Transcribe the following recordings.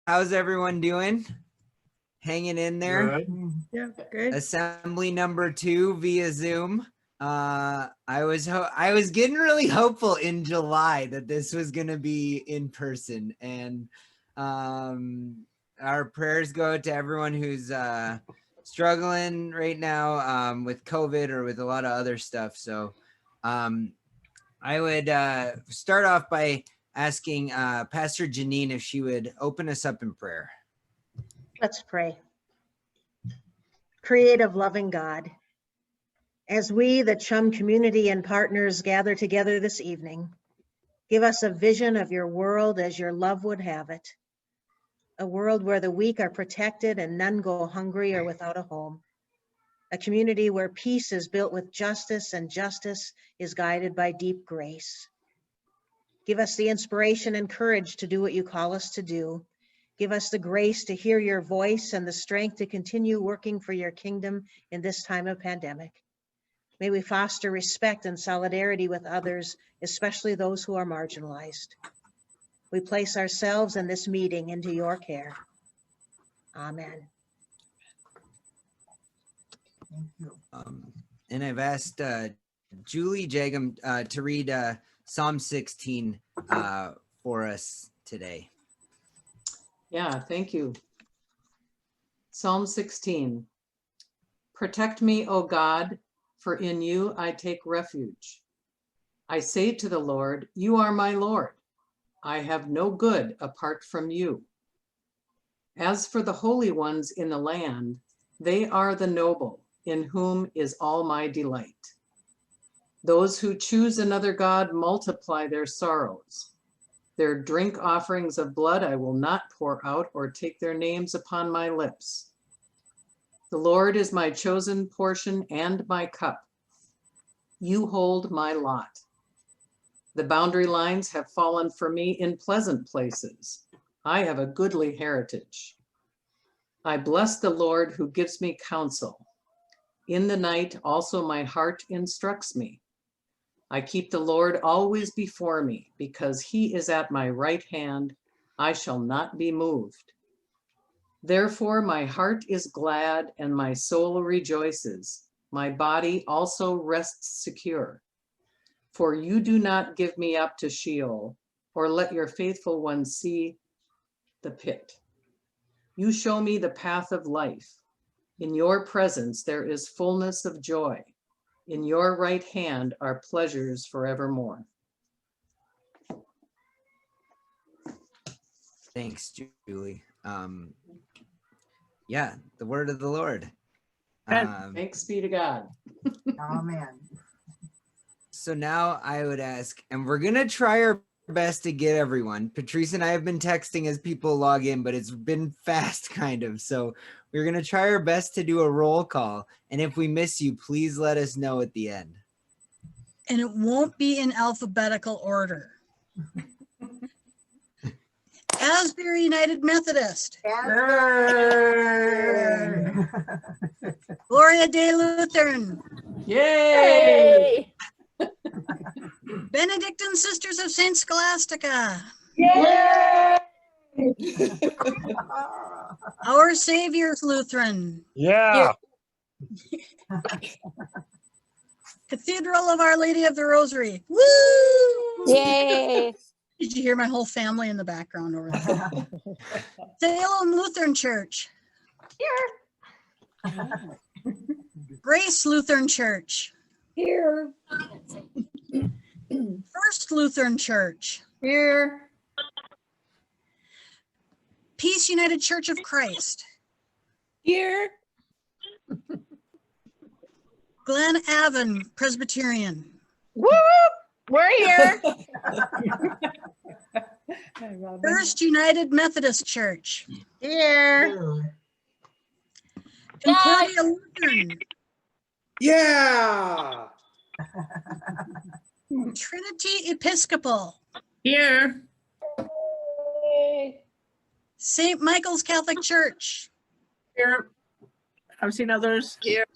How's everyone doing? Hanging in there? Good. Yeah, good. Assembly number 2 via Zoom. I was getting really hopeful in July that this was going to be in person, and our prayers go out to everyone who's struggling right now with COVID or with a lot of other stuff. So I would start off by asking Pastor Janine if she would open us up in prayer. Let's pray. Creative, loving God, as we, the Chum community and partners, gather together this evening, give us a vision of your world as your love would have it. A world where the weak are protected and none go hungry or without a home. A community where peace is built with justice and justice is guided by deep grace. Give us the inspiration and courage to do what you call us to do. Give us the grace to hear your voice and the strength to continue working for your kingdom in this time of pandemic. May we foster respect and solidarity with others, especially those who are marginalized. We place ourselves and this meeting into your care. Amen. Thank you. And I've asked Julie Jagum to read Psalm 16 for us today. Yeah, thank you. Psalm 16. Protect me, O God, for in you I take refuge. I say to the Lord, you are my Lord. I have no good apart from you. As for the holy ones in the land, they are the noble, in whom is all my delight. Those who choose another God multiply their sorrows. Their drink offerings of blood I will not pour out or take their names upon my lips. The Lord is my chosen portion and my cup. You hold my lot. The boundary lines have fallen for me in pleasant places. I have a goodly heritage. I bless the Lord who gives me counsel. In the night also my heart instructs me. I keep the Lord always before me, because he is at my right hand. I shall not be moved. Therefore my heart is glad and my soul rejoices. My body also rests secure. For you do not give me up to Sheol, or let your faithful one see the pit. You show me the path of life. In your presence there is fullness of joy. In your right hand are pleasures forevermore. Thanks, Julie. Yeah, the word of the Lord. Thanks be to God. Amen. So now I would ask, and we're going to try our best to get everyone. Patrice and I have been texting as people log in, but it's been fast kind of. So we're going to try our best to do a roll call. And if we miss you, please let us know at the end. And it won't be in alphabetical order. Asbury United Methodist. Yay! Gloria de Lutheran. Yay! Benedictine Sisters of St. Scholastica. Yay! Our Savior's Lutheran. Yeah. Cathedral of Our Lady of the Rosary. Woo! Yay! Did you hear my whole family in the background over there? Salem Lutheran Church. Here. Grace Lutheran Church. Here. First Lutheran Church. Here. Peace United Church of Christ. Here. Glen Avon Presbyterian. Woo! We're here. First United Methodist Church. Here. Concordia Lutheran. Yeah. Trinity Episcopal. Here. St. Michael's Catholic Church. Here. I've seen others. Here.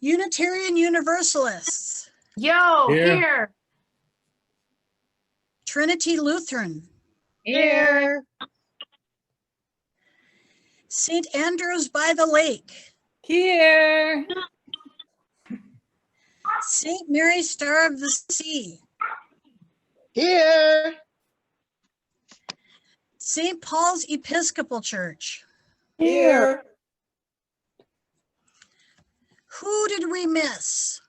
Unitarian Universalists. Yo, Here. here. Trinity Lutheran. Here. St. Andrews by the Lake, Here. St. Mary Star of the Sea, Here. St. Paul's Episcopal Church. Here. Who did we miss?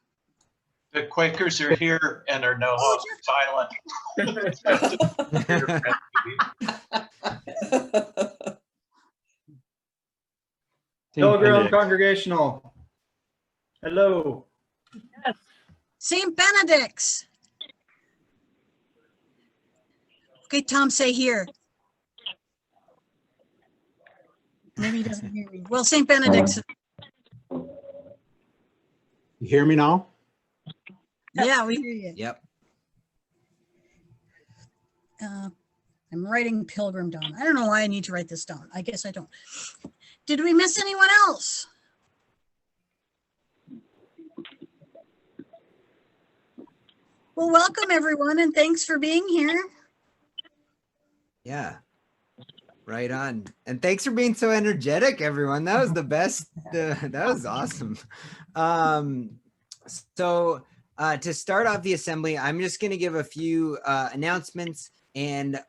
The Quakers are here and are no Oh, longer silent. Pilgrim Congregational. Hello. St. Benedict's. Okay, Tom, say here. Maybe he doesn't hear me. Well, St. Benedict's. You hear me now? Yeah, we hear you. Yep. I'm writing Pilgrim down. I don't know why I need to write this down. I guess I don't. Did we miss anyone else? Well, welcome everyone and thanks for being here. Yeah. Right on. And thanks for being so energetic, everyone. That was the best. That was awesome. So to start off the assembly, I'm just going to give a few announcements and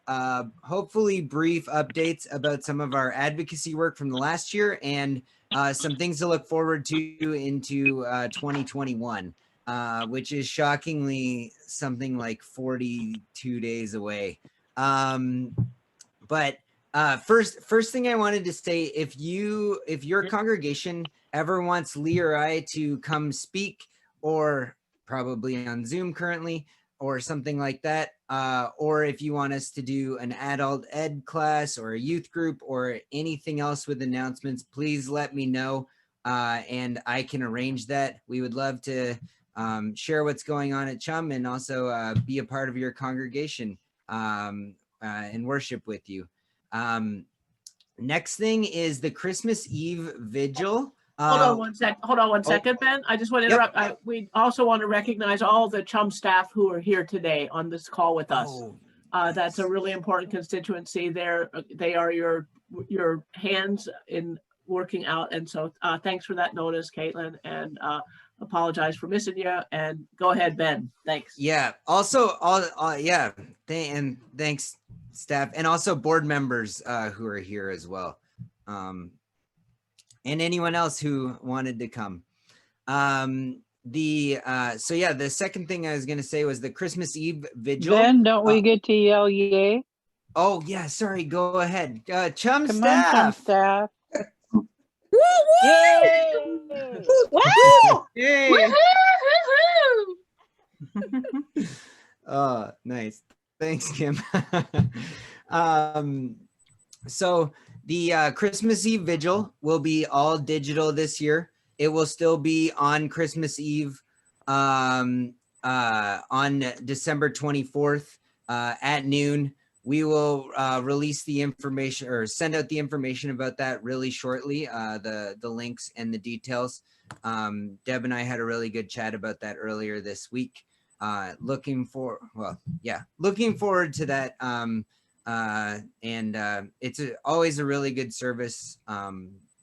hopefully brief updates about some of our advocacy work from the last year and some things to look forward to into 2021, which is shockingly something like 42 days away. But first thing I wanted to say, if your congregation ever wants Lee or I to come speak, or probably on Zoom currently, or something like that, or if you want us to do an adult ed class or a youth group or anything else with announcements, please let me know and I can arrange that. We would love to share what's going on at Chum and also be a part of your congregation and worship with you. Next thing is the Christmas Eve Vigil. Hold on one second, Ben. I just want to interrupt. We also want to recognize all the Chum staff who are here today on this call with us. That's a really important constituency. They are your hands in working out. And so thanks for that notice, Caitlin, and apologize for missing you. And go ahead, Ben. Thanks. Yeah. Also, and thanks, staff, and also board members who are here as well. And anyone else who wanted to come. So yeah, the second thing I was going to say was the Christmas Eve Vigil. Ben, don't we get to yell yay? Oh yeah, sorry, go ahead. Chum Come staff. on, Chum staff. Yay! Woo! Yay. Oh, nice. Thanks, Kim. So the Christmas Eve Vigil will be all digital this year. It will still be on Christmas Eve on December 24th at noon. We will release the information or send out the information about that really shortly, the links and the details. Deb and I had a really good chat about that earlier this week. Looking forward to that. It's always a really good service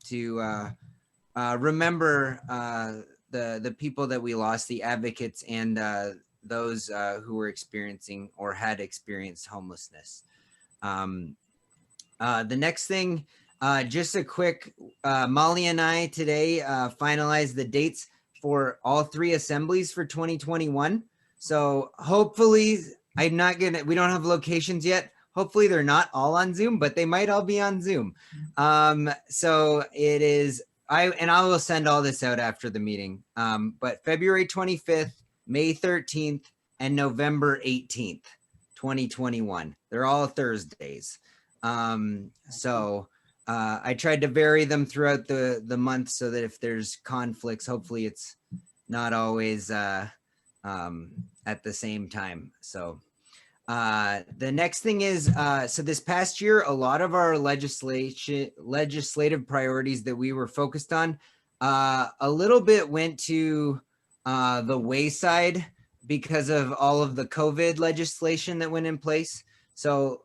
to remember the people that we lost, the advocates, and those who were experiencing or had experienced homelessness. The next thing, just a quick, Molly and I today finalized the dates for all 3 assemblies for 2021. So hopefully, we don't have locations yet. Hopefully they're not all on Zoom, but they might all be on Zoom. So it is, I will send all this out after the meeting. But February 25th, May 13th, and November 18th, 2021. They're all Thursdays. So I tried to vary them throughout the month so that if there's conflicts, hopefully it's not always at the same time. So the next thing is, so this past year, a lot of our legislative priorities that we were focused on, a little bit went to the wayside because of all of the COVID legislation that went in place. So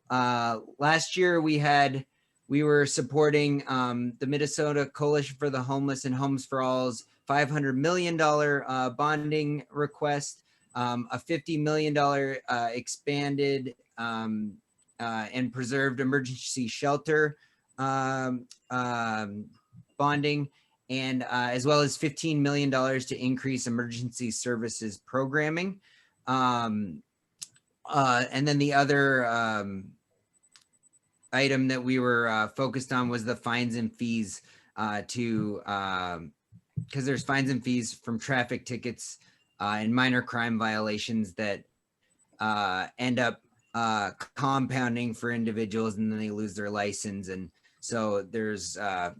last year we were supporting the Minnesota Coalition for the Homeless and Homes for All's $500 million bonding request, a $50 million expanded and preserved emergency shelter bonding, and as well as $15 million to increase emergency services programming. And then the other item that we were focused on was the fines and fees because there's fines and fees from traffic tickets and minor crime violations that end up compounding for individuals, and then they lose their license. And so there's a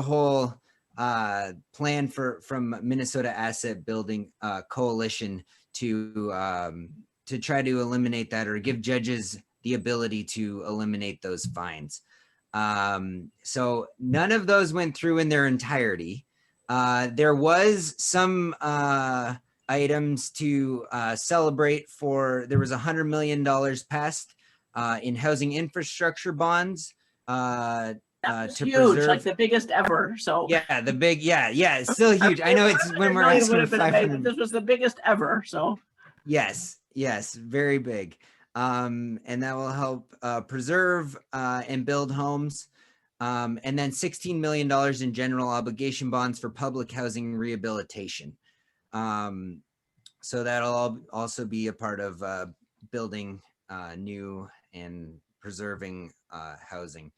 whole plan from Minnesota Asset Building Coalition to try to eliminate that, or give judges the ability to eliminate those fines. So none of those went through in their entirety. There was some items to celebrate for. There was $100 million passed in housing infrastructure bonds That was to huge, preserve. like the biggest ever. So Yeah, it's still huge. I know it's when we're Million asking would for have been amazing. 500. This was the biggest ever. So Yes, very big. And that will help preserve and build homes. And then $16 million in general obligation bonds for public housing rehabilitation. So that'll also be a part of building new and preserving housing.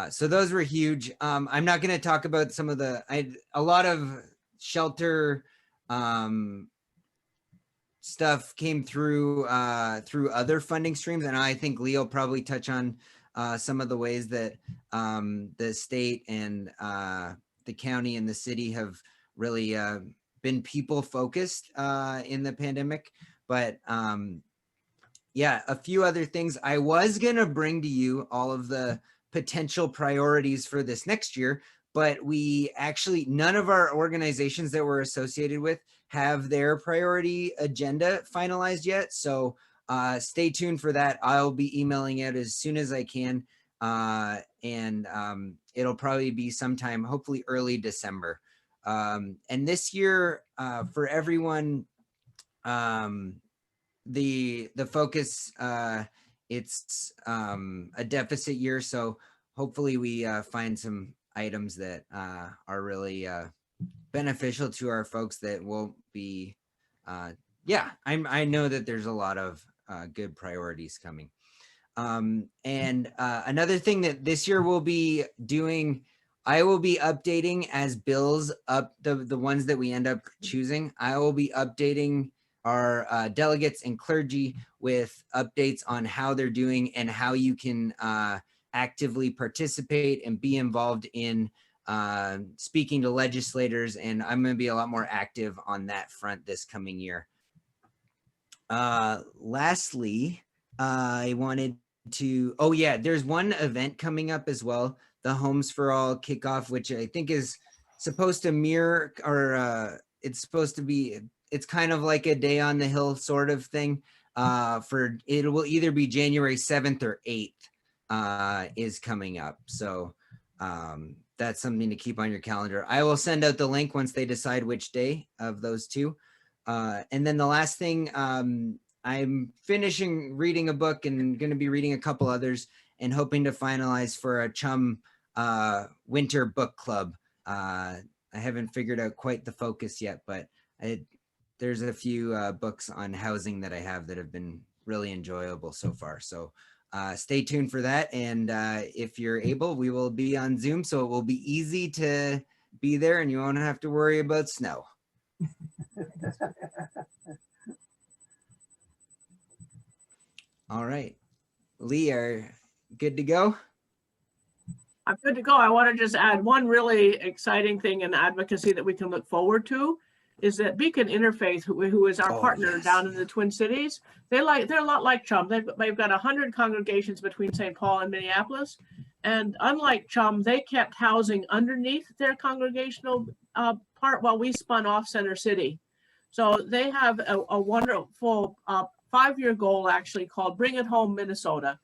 So those were huge. I'm not going to talk about some of a lot of shelter stuff came through other funding streams, and I think Lee will probably touch on some of the ways that the state and the county and the city have really been people focused in the pandemic. But yeah, a few other things. I was gonna bring to you all of the potential priorities for this next year, but we actually, none of our organizations that we're associated with have their priority agenda finalized yet. So stay tuned for that. I'll be emailing it as soon as I can. And it'll probably be sometime, hopefully early December. And this year, for everyone, the focus, it's a deficit year. So hopefully we find some items that are really beneficial to our folks that won't be, yeah, I know that there's a lot of good priorities coming. And another thing that this year we'll be doing, I will be updating as bills up, the ones that we end up choosing. I will be updating our delegates and clergy with updates on how they're doing and how you can actively participate and be involved in speaking to legislators. And I'm going to be a lot more active on that front this coming year. Lastly, I wanted to, oh yeah, there's one event coming up as well, the Homes for All kickoff, which I think is supposed to mirror, or it's supposed to be, it's kind of like a Day on the Hill sort of thing. It will either be January 7th or 8th is coming up. So that's something to keep on your calendar. I will send out the link once they decide which day of those two. And then the last thing, I'm finishing reading a book and going to be reading a couple others and hoping to finalize for a Chum winter book club. I haven't figured out quite the focus yet, but there's a few books on housing that I have that have been really enjoyable so far. So stay tuned for that. And if you're able, we will be on Zoom, so it will be easy to be there and you won't have to worry about snow. All right, Lee, are good to go? I'm good to go. I want to just add one really exciting thing in advocacy that we can look forward to is that Beacon Interfaith, who is our partner down in the Twin Cities, they're a lot like Chum. They've got 100 congregations between St. Paul and Minneapolis. And unlike Chum, they kept housing underneath their congregational part while we spun off Center City. So they have a wonderful 5-year goal actually called Bring It Home Minnesota,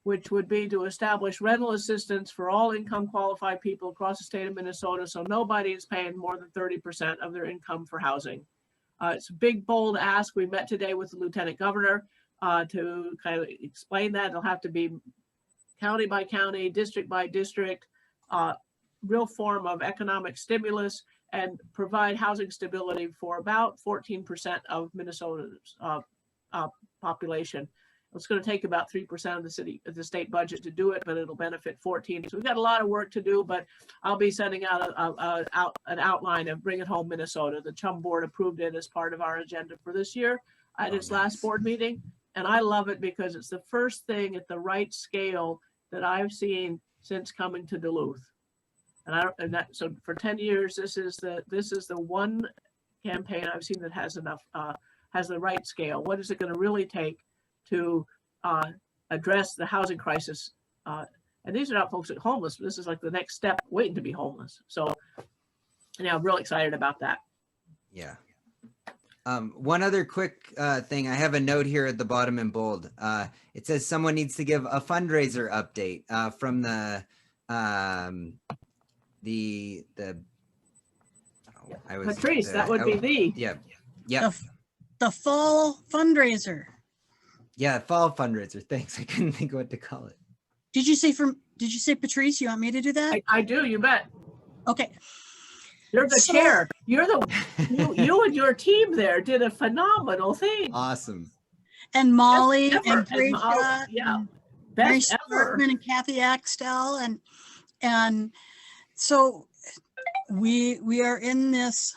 which would be to establish rental assistance for all income qualified people across the state of Minnesota. So nobody is paying more than 30% of their income for housing. It's a big, bold ask. We met today with the Lieutenant Governor to kind of explain that. It'll have to be county by county, district by district, real form of economic stimulus, and provide housing stability for about 14% of Minnesota's population. It's going to take about 3% of the state budget to do it, but it'll benefit 14. So we've got a lot of work to do, but I'll be sending out an outline of Bring It Home Minnesota. The Chum Board approved it as part of our agenda for this year at its last board meeting. And I love it because it's the first thing at the right scale that I've seen since coming to Duluth. So for 10 years, this is the one campaign I've seen that has the right scale. What is it going to really take to address the housing crisis? And these are not folks that are homeless. This is like the next step waiting to be homeless. So I'm really excited about that. Yeah. One other quick thing. I have a note here at the bottom in bold. It says someone needs to give a fundraiser update from Patrice, that would be thee. Yeah. The fall fundraiser. Yeah, fall fundraiser. Thanks. I couldn't think of what to call it. Did you say Patrice? You want me to do that? I do, you bet. Okay. You're the chair. You and your team there did a phenomenal thing. Awesome. And Molly Best ever. and Gracia, Mary Sparkman and Kathy Axtell, and so we are in this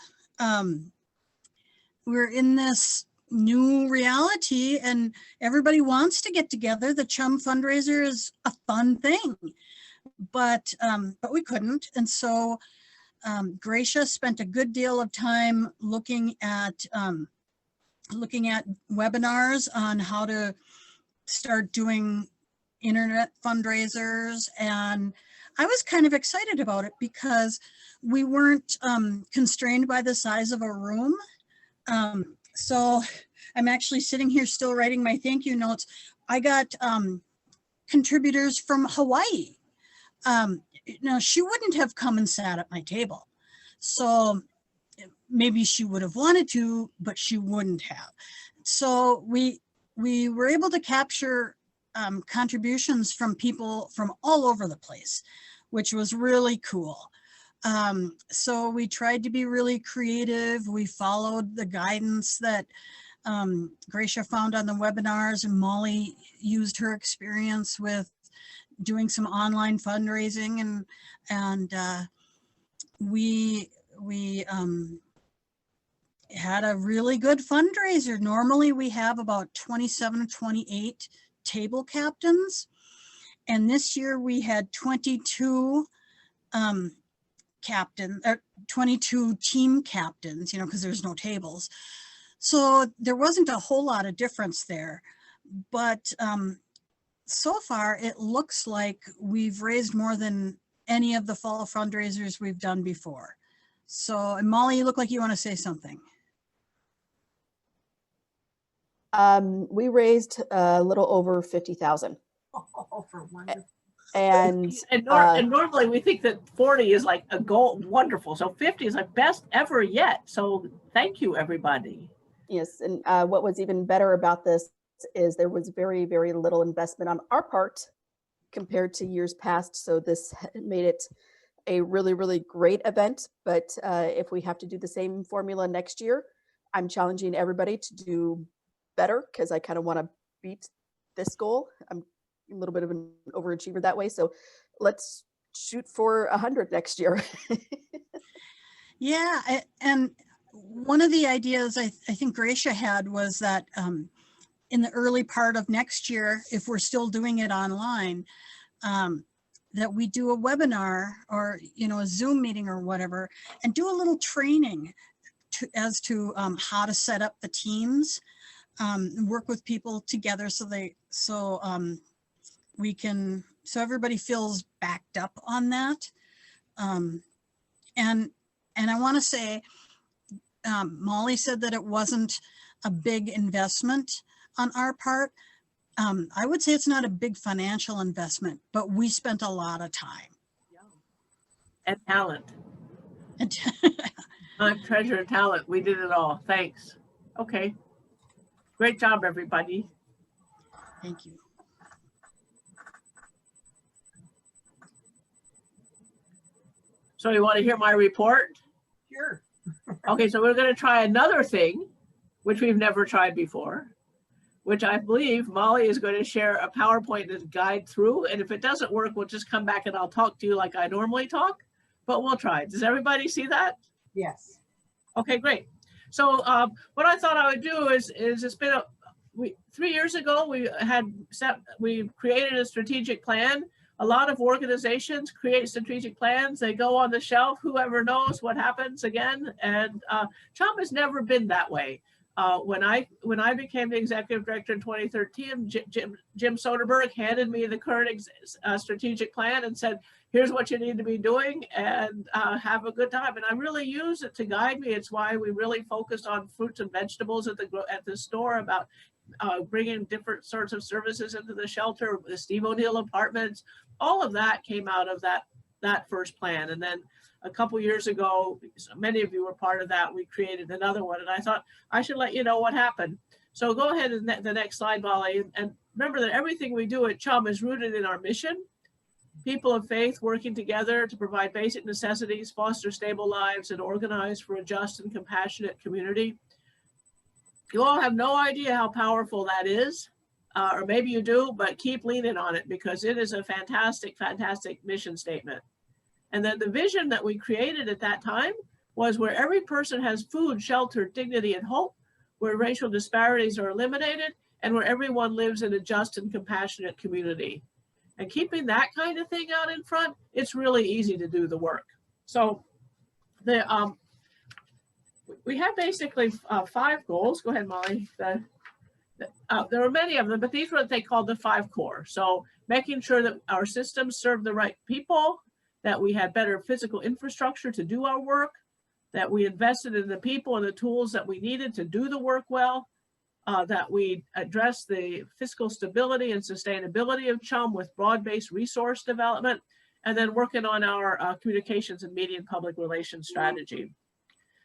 we're in this new reality, and everybody wants to get together. The Chum fundraiser is a fun thing, but we couldn't, and so Gracia spent a good deal of time looking at webinars on how to start doing internet fundraisers, and I was kind of excited about it because we weren't constrained by the size of a room. So I'm actually sitting here still writing my thank you notes. I got contributors from Hawaii. Now, she wouldn't have come and sat at my table. So maybe she would have wanted to, but she wouldn't have. So we were able to capture contributions from people from all over the place, which was really cool. So we tried to be really creative. We followed the guidance that Gracia found on the webinars, and Molly used her experience with doing some online fundraising, and we had a really good fundraiser. Normally we have about 27 or 28 table captains, and this year we had 22 22 team captains, because there's no tables. So there wasn't a whole lot of difference there, but so far it looks like we've raised more than any of the fall fundraisers we've done before. So, and Molly, you look like you want to say something. We raised a little over 50,000. Oh, for wonderful. And normally we think that 40 is like a goal, wonderful. So 50 is like best ever yet. So thank you, everybody. Yes, and what was even better about this is there was very, very little investment on our part compared to years past. So this made it a really, really great event. But if we have to do the same formula next year, I'm challenging everybody to do better, because I kind of want to beat this goal. I'm a little bit of an overachiever that way. So let's shoot for 100 next year. Yeah, and one of the ideas I think Gracia had was that in the early part of next year, if we're still doing it online, that we do a webinar or a Zoom meeting or whatever, and do a little training as to how to set up the teams, work with people together so everybody feels backed up on that. And I want to say, Molly said that it wasn't a big investment. on our part. I would say it's not a big financial investment, but we spent a lot of time. And talent. And Time, treasure, and talent. We did it all. Thanks. Okay. Great job, everybody. Thank you. So you want to hear my report? Sure. Okay, so we're going to try another thing, which we've never tried before, which I believe Molly is going to share a PowerPoint to guide through. And if it doesn't work, we'll just come back and I'll talk to you like I normally talk, but we'll try. Does everybody see that? Yes. Okay, great. So what I thought I would do is it's been 3 years ago, we created a strategic plan. A lot of organizations create strategic plans. They go on the shelf. Whoever knows what happens again. And CHUM has never been that way. When I became the executive director in 2013, Jim Soderberg handed me the current strategic plan and said, here's what you need to be doing, and have a good time. And I really use it to guide me. It's why we really focused on fruits and vegetables at the store, about bringing different sorts of services into the shelter, the Steve O'Neill apartments. All of that came out of that first plan. And then a couple years ago, many of you were part of that, we created another one. And I thought I should let you know what happened. So go ahead and the next slide, Molly. And remember that everything we do at CHUM is rooted in our mission. People of faith working together to provide basic necessities, foster stable lives, and organize for a just and compassionate community. You all have no idea how powerful that is, or maybe you do, but keep leaning on it because it is a fantastic, fantastic mission statement. And then the vision that we created at that time was where every person has food, shelter, dignity, and hope, where racial disparities are eliminated, and where everyone lives in a just and compassionate community. And keeping that kind of thing out in front, it's really easy to do the work. So we have basically 5 goals. Go ahead, Molly. There are many of them, but these are what they call the 5 core. So making sure that our systems serve the right people, that we had better physical infrastructure to do our work, that we invested in the people and the tools that we needed to do the work well, that we address the fiscal stability and sustainability of CHUM with broad-based resource development, and then working on our communications and media and public relations strategy.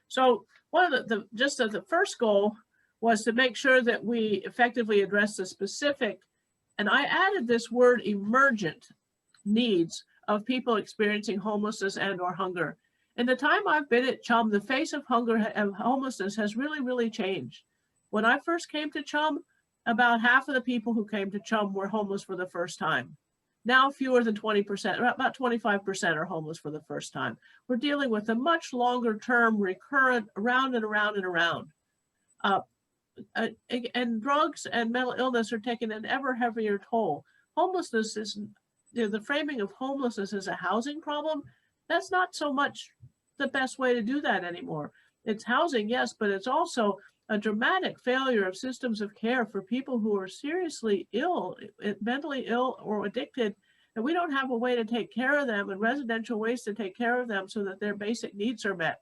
So one of the first goal was to make sure that we effectively address the specific, and I added this word, emergent needs of people experiencing homelessness and or hunger. In the time I've been at CHUM, the face of hunger and homelessness has really, really changed. When I first came to CHUM, about half of the people who came to CHUM were homeless for the first time. Now fewer than 20%, about 25% are homeless for the first time. We're dealing with a much longer term, recurrent, around and around and around. And drugs and mental illness are taking an ever heavier toll. Homelessness is, the framing of homelessness as a housing problem, that's not so much the best way to do that anymore. It's housing, yes, but it's also a dramatic failure of systems of care for people who are seriously ill, mentally ill or addicted, and we don't have a way to take care of them and residential ways to take care of them so that their basic needs are met.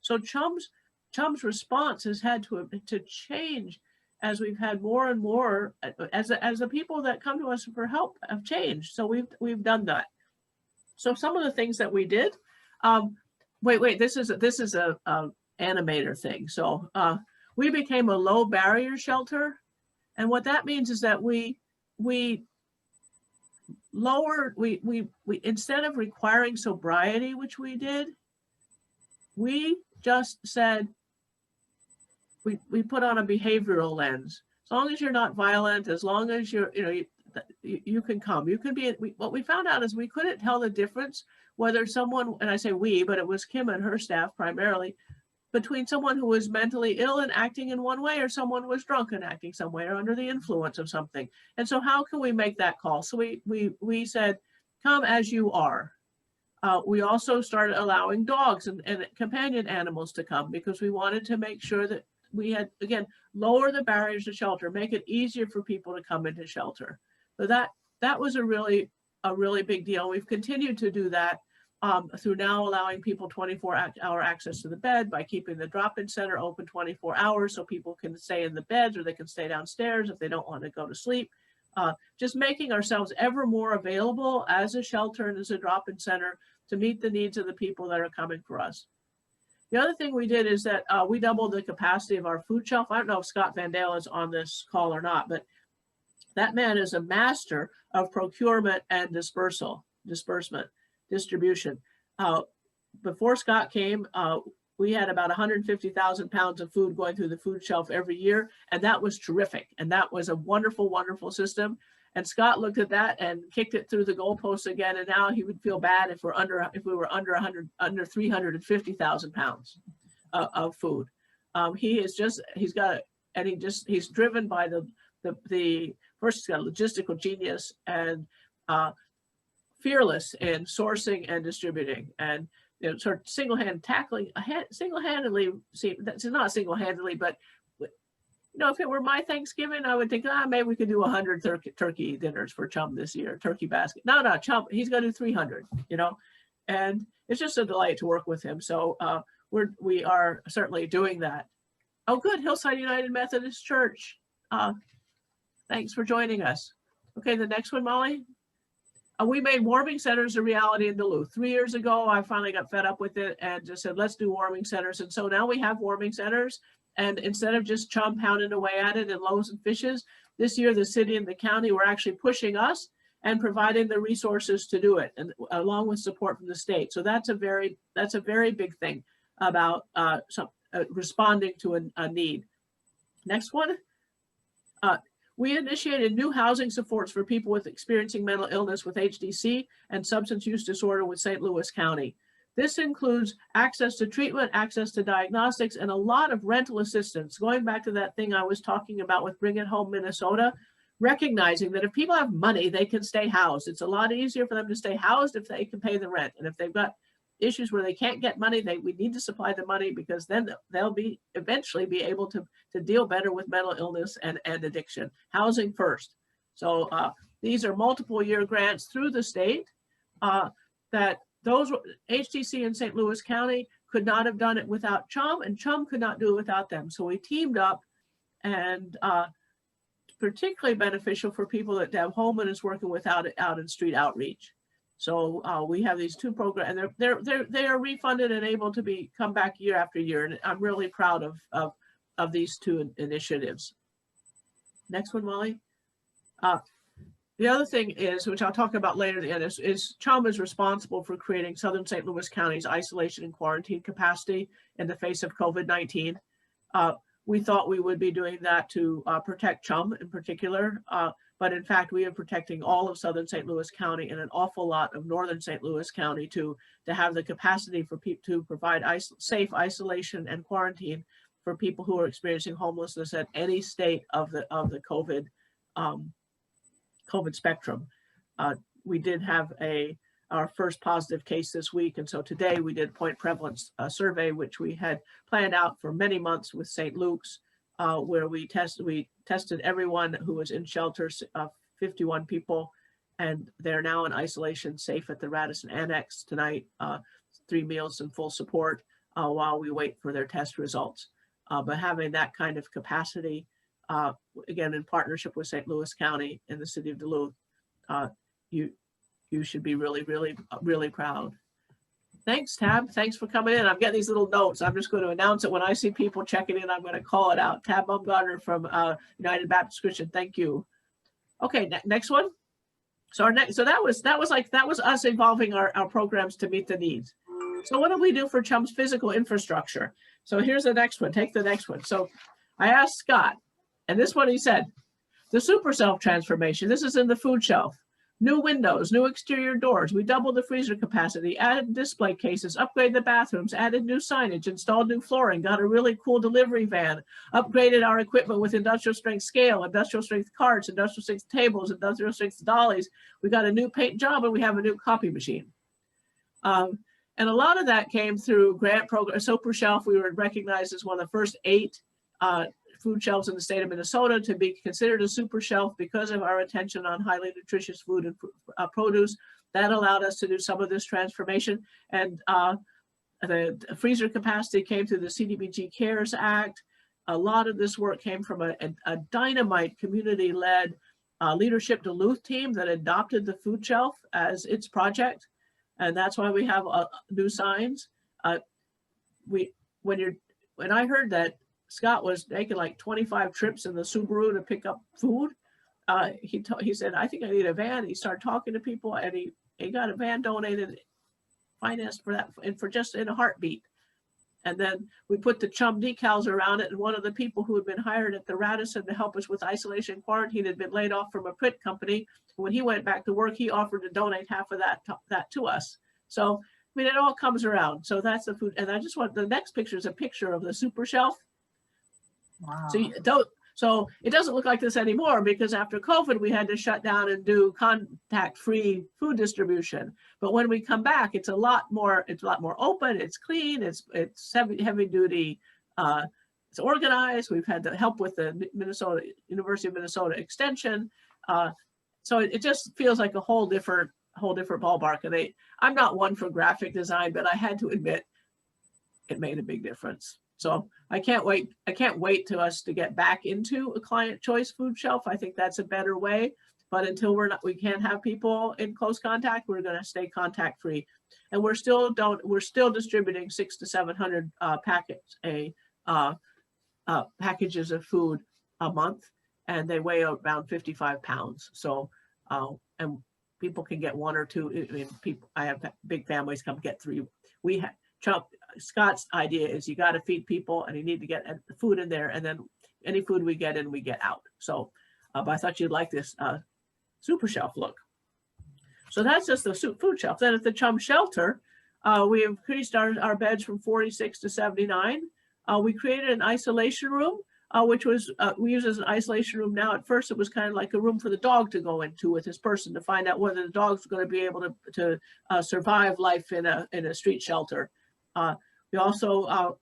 So CHUM's response has had to change as we've had more and more, as the people that come to us for help have changed. So we've done that. So some of the things that we did, this is a animator thing. So we became a low barrier shelter. And what that means is that we lowered, we instead of requiring sobriety, which we did, we just said, we put on a behavioral lens. As long as you're not violent, as long as you're, you can come. You can be, what we found out is we couldn't tell the difference whether someone, and I say we, but it was Kim and her staff primarily, between someone who was mentally ill and acting in one way or someone was drunk and acting some way or under the influence of something. And so how can we make that call? So we said, come as you are. We also started allowing dogs and companion animals to come because we wanted to make sure that we had, again, lower the barriers to shelter, make it easier for people to come into shelter. So that was a really big deal. We've continued to do that. through now allowing people 24-hour access to the bed by keeping the drop-in center open 24 hours so people can stay in the beds or they can stay downstairs if they don't want to go to sleep. Just making ourselves ever more available as a shelter and as a drop-in center to meet the needs of the people that are coming for us. The other thing we did is that we doubled the capacity of our food shelf. I don't know if Scott Van Dale is on this call or not, but that man is a master of procurement and distribution. Before Scott came, we had about 150,000 pounds of food going through the food shelf every year, and that was terrific. And that was a wonderful, wonderful system. And Scott looked at that and kicked it through the goalposts again. And now he would feel bad if we were under 350,000 pounds of food. He's driven by first he's got a logistical genius and fearless in sourcing and distributing, and sort of single-handedly, that's not single-handedly, but if it were my Thanksgiving, I would think, maybe we could do 100 turkey dinners for Chum this year, turkey basket. No, Chum, he's going to do 300, and it's just a delight to work with him. So we are certainly doing that. Oh, good, Hillside United Methodist Church. Thanks for joining us. Okay, the next one, Molly. We made warming centers a reality in Duluth. 3 years ago, I finally got fed up with it and just said, let's do warming centers. And so now we have warming centers. And instead of just Chum pounding away at it in loaves and fishes, this year the city and the county were actually pushing us and providing the resources to do it, and along with support from the state. So that's a very big thing about responding to a need. Next one. We initiated new housing supports for people experiencing mental illness with HDC and substance use disorder with St. Louis County. This includes access to treatment, access to diagnostics, and a lot of rental assistance. Going back to that thing I was talking about with Bring It Home Minnesota, recognizing that if people have money, they can stay housed. It's a lot easier for them to stay housed if they can pay the rent. And if they've got issues where they can't get money, we need to supply the money, because then they'll eventually be able to deal better with mental illness and addiction. Housing first. So these are multiple year grants through the state that those HTC in St. Louis County could not have done it without Chum, and Chum could not do it without them. So we teamed up, and particularly beneficial for people that have homelessness working without out in street outreach. So we have these two programs, and they are refunded and able to come back year after year. And I'm really proud of these two initiatives. Next one, Molly. The other thing is, which I'll talk about later at the end, is Chum is responsible for creating Southern St. Louis County's isolation and quarantine capacity in the face of COVID-19. We thought we would be doing that to protect Chum in particular, but in fact, we are protecting all of Southern St. Louis County and an awful lot of Northern St. Louis County to have the capacity for people to provide safe isolation and quarantine for people who are experiencing homelessness at any state of the COVID spectrum. We did have our first positive case this week, and so today we did point prevalence survey, which we had planned out for many months with St. Luke's, where we tested everyone who was in shelters, 51 people, and they're now in isolation, safe at the Radisson Annex tonight, 3 meals and full support while we wait for their test results. But having that kind of capacity, again, in partnership with St. Louis County and the city of Duluth, you should be really, really, really proud. Thanks, Tab. Thanks for coming in. I'm getting these little notes. I'm just going to announce it when I see people checking in. I'm going to call it out. Tab Bumgarner from United Baptist Christian. Thank you. Okay, next one. So that was us evolving our programs to meet the needs. So what do we do for Chum's physical infrastructure? So here's the next one. Take the next one. So I asked Scott, and this one he said, the super shelf transformation. This is in the food shelf. New windows, new exterior doors. We doubled the freezer capacity, added display cases, upgraded the bathrooms, added new signage, installed new flooring, got a really cool delivery van, upgraded our equipment with industrial strength scale, industrial strength carts, industrial strength tables, industrial strength dollies. We got a new paint job, and we have a new copy machine. And a lot of that came through grant program. Super Shelf, we were recognized as one of the first 8 food shelves in the state of Minnesota to be considered a super shelf because of our attention on highly nutritious food and produce. that allowed us to do some of this transformation. And the freezer capacity came through the CDBG CARES Act. A lot of this work came from a dynamite community-led Leadership Duluth team that adopted the food shelf as its project. And that's why we have new signs. When I heard that Scott was making like 25 trips in the Subaru to pick up food, he said, I think I need a van. He started talking to people and he got a van donated, financed for that, and for just in a heartbeat. And then we put the Chum decals around it. And one of the people who had been hired at the Radisson to help us with isolation quarantine had been laid off from a print company. When he went back to work, he offered to donate half of that to us. So, I mean, it all comes around. So that's the food. And I just want, the next picture is a picture of the super shelf. Wow. So it doesn't look like this anymore because after COVID, we had to shut down and do contact-free food distribution. But when we come back, it's a lot more open, it's clean, it's heavy duty, it's organized. We've had the help with the University of Minnesota Extension. So it just feels like a whole different ballpark. And I'm not one for graphic design, but I had to admit it made a big difference. So I can't wait to us to get back into a client choice food shelf. I think that's a better way. But until we can't have people in close contact, we're going to stay contact free. And we're still distributing 600 to 700 packages of food a month, and they weigh around 55 pounds. So and people can get one or two. I mean, I have big families come get 3. Scott's idea is you got to feed people and you need to get the food in there, and then any food we get in, we get out. So, but I thought you'd like this super shelf look. So that's just the food shelf. Then at the Chum shelter, we increased our beds from 46 to 79. We created an isolation room, which was, we use as an isolation room now. At first, it was kind of like a room for the dog to go into with his person to find out whether the dog's going to be able to survive life in a street shelter. We also,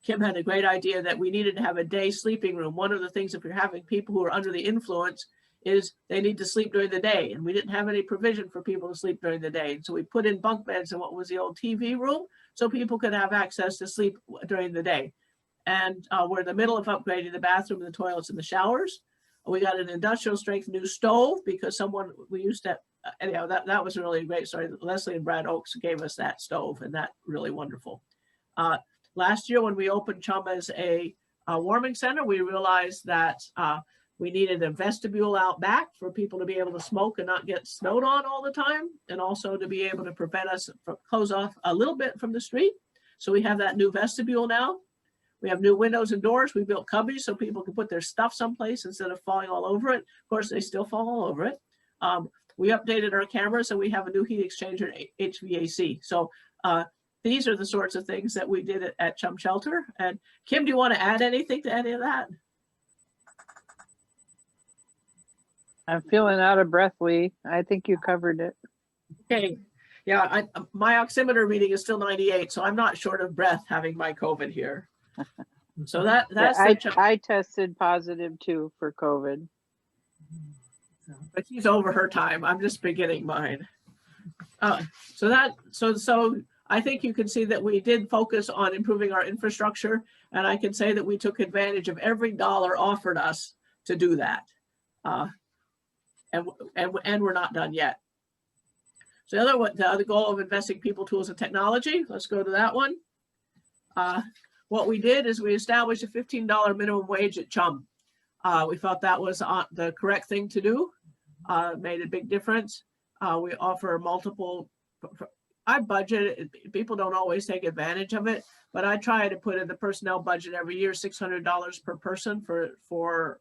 Kim had a great idea that we needed to have a day sleeping room. One of the things, if you're having people who are under the influence, is they need to sleep during the day. And we didn't have any provision for people to sleep during the day. And so we put in bunk beds in what was the old TV room so people could have access to sleep during the day. And we're in the middle of upgrading the bathroom and the toilets and the showers. We got an industrial strength new stove because we used to, anyhow, that was a really great story. Leslie and Brad Oakes gave us that stove, and that really wonderful. Last year when we opened Chum as a warming center, we realized that we needed a vestibule out back for people to be able to smoke and not get snowed on all the time, and also to be able to prevent us from close off a little bit from the street. So we have that new vestibule now. We have new windows and doors. We built cubbies so people can put their stuff someplace instead of falling all over it. Of course, they still fall all over it. We updated our cameras, and we have a new heat exchanger and HVAC. So these are the sorts of things that we did at Chum Shelter. And Kim, do you want to add anything to any of that? I'm feeling out of breath, Lee. I think you covered it. Okay. Yeah, my oximeter reading is still 98, so I'm not short of breath having my COVID here. So that's I tested positive too for COVID. But she's over her time. I'm just beginning mine. So I think you can see that we did focus on improving our infrastructure, and I can say that we took advantage of every dollar offered us to do that. And we're not done yet. So the other goal of investing people, tools, and technology. Let's go to that one. What we did is we established a $15 minimum wage at Chum. We felt that was the correct thing to do. Made a big difference. We offer multiple. I budget. People don't always take advantage of it, but I try to put in the personnel budget every year, $600 per person for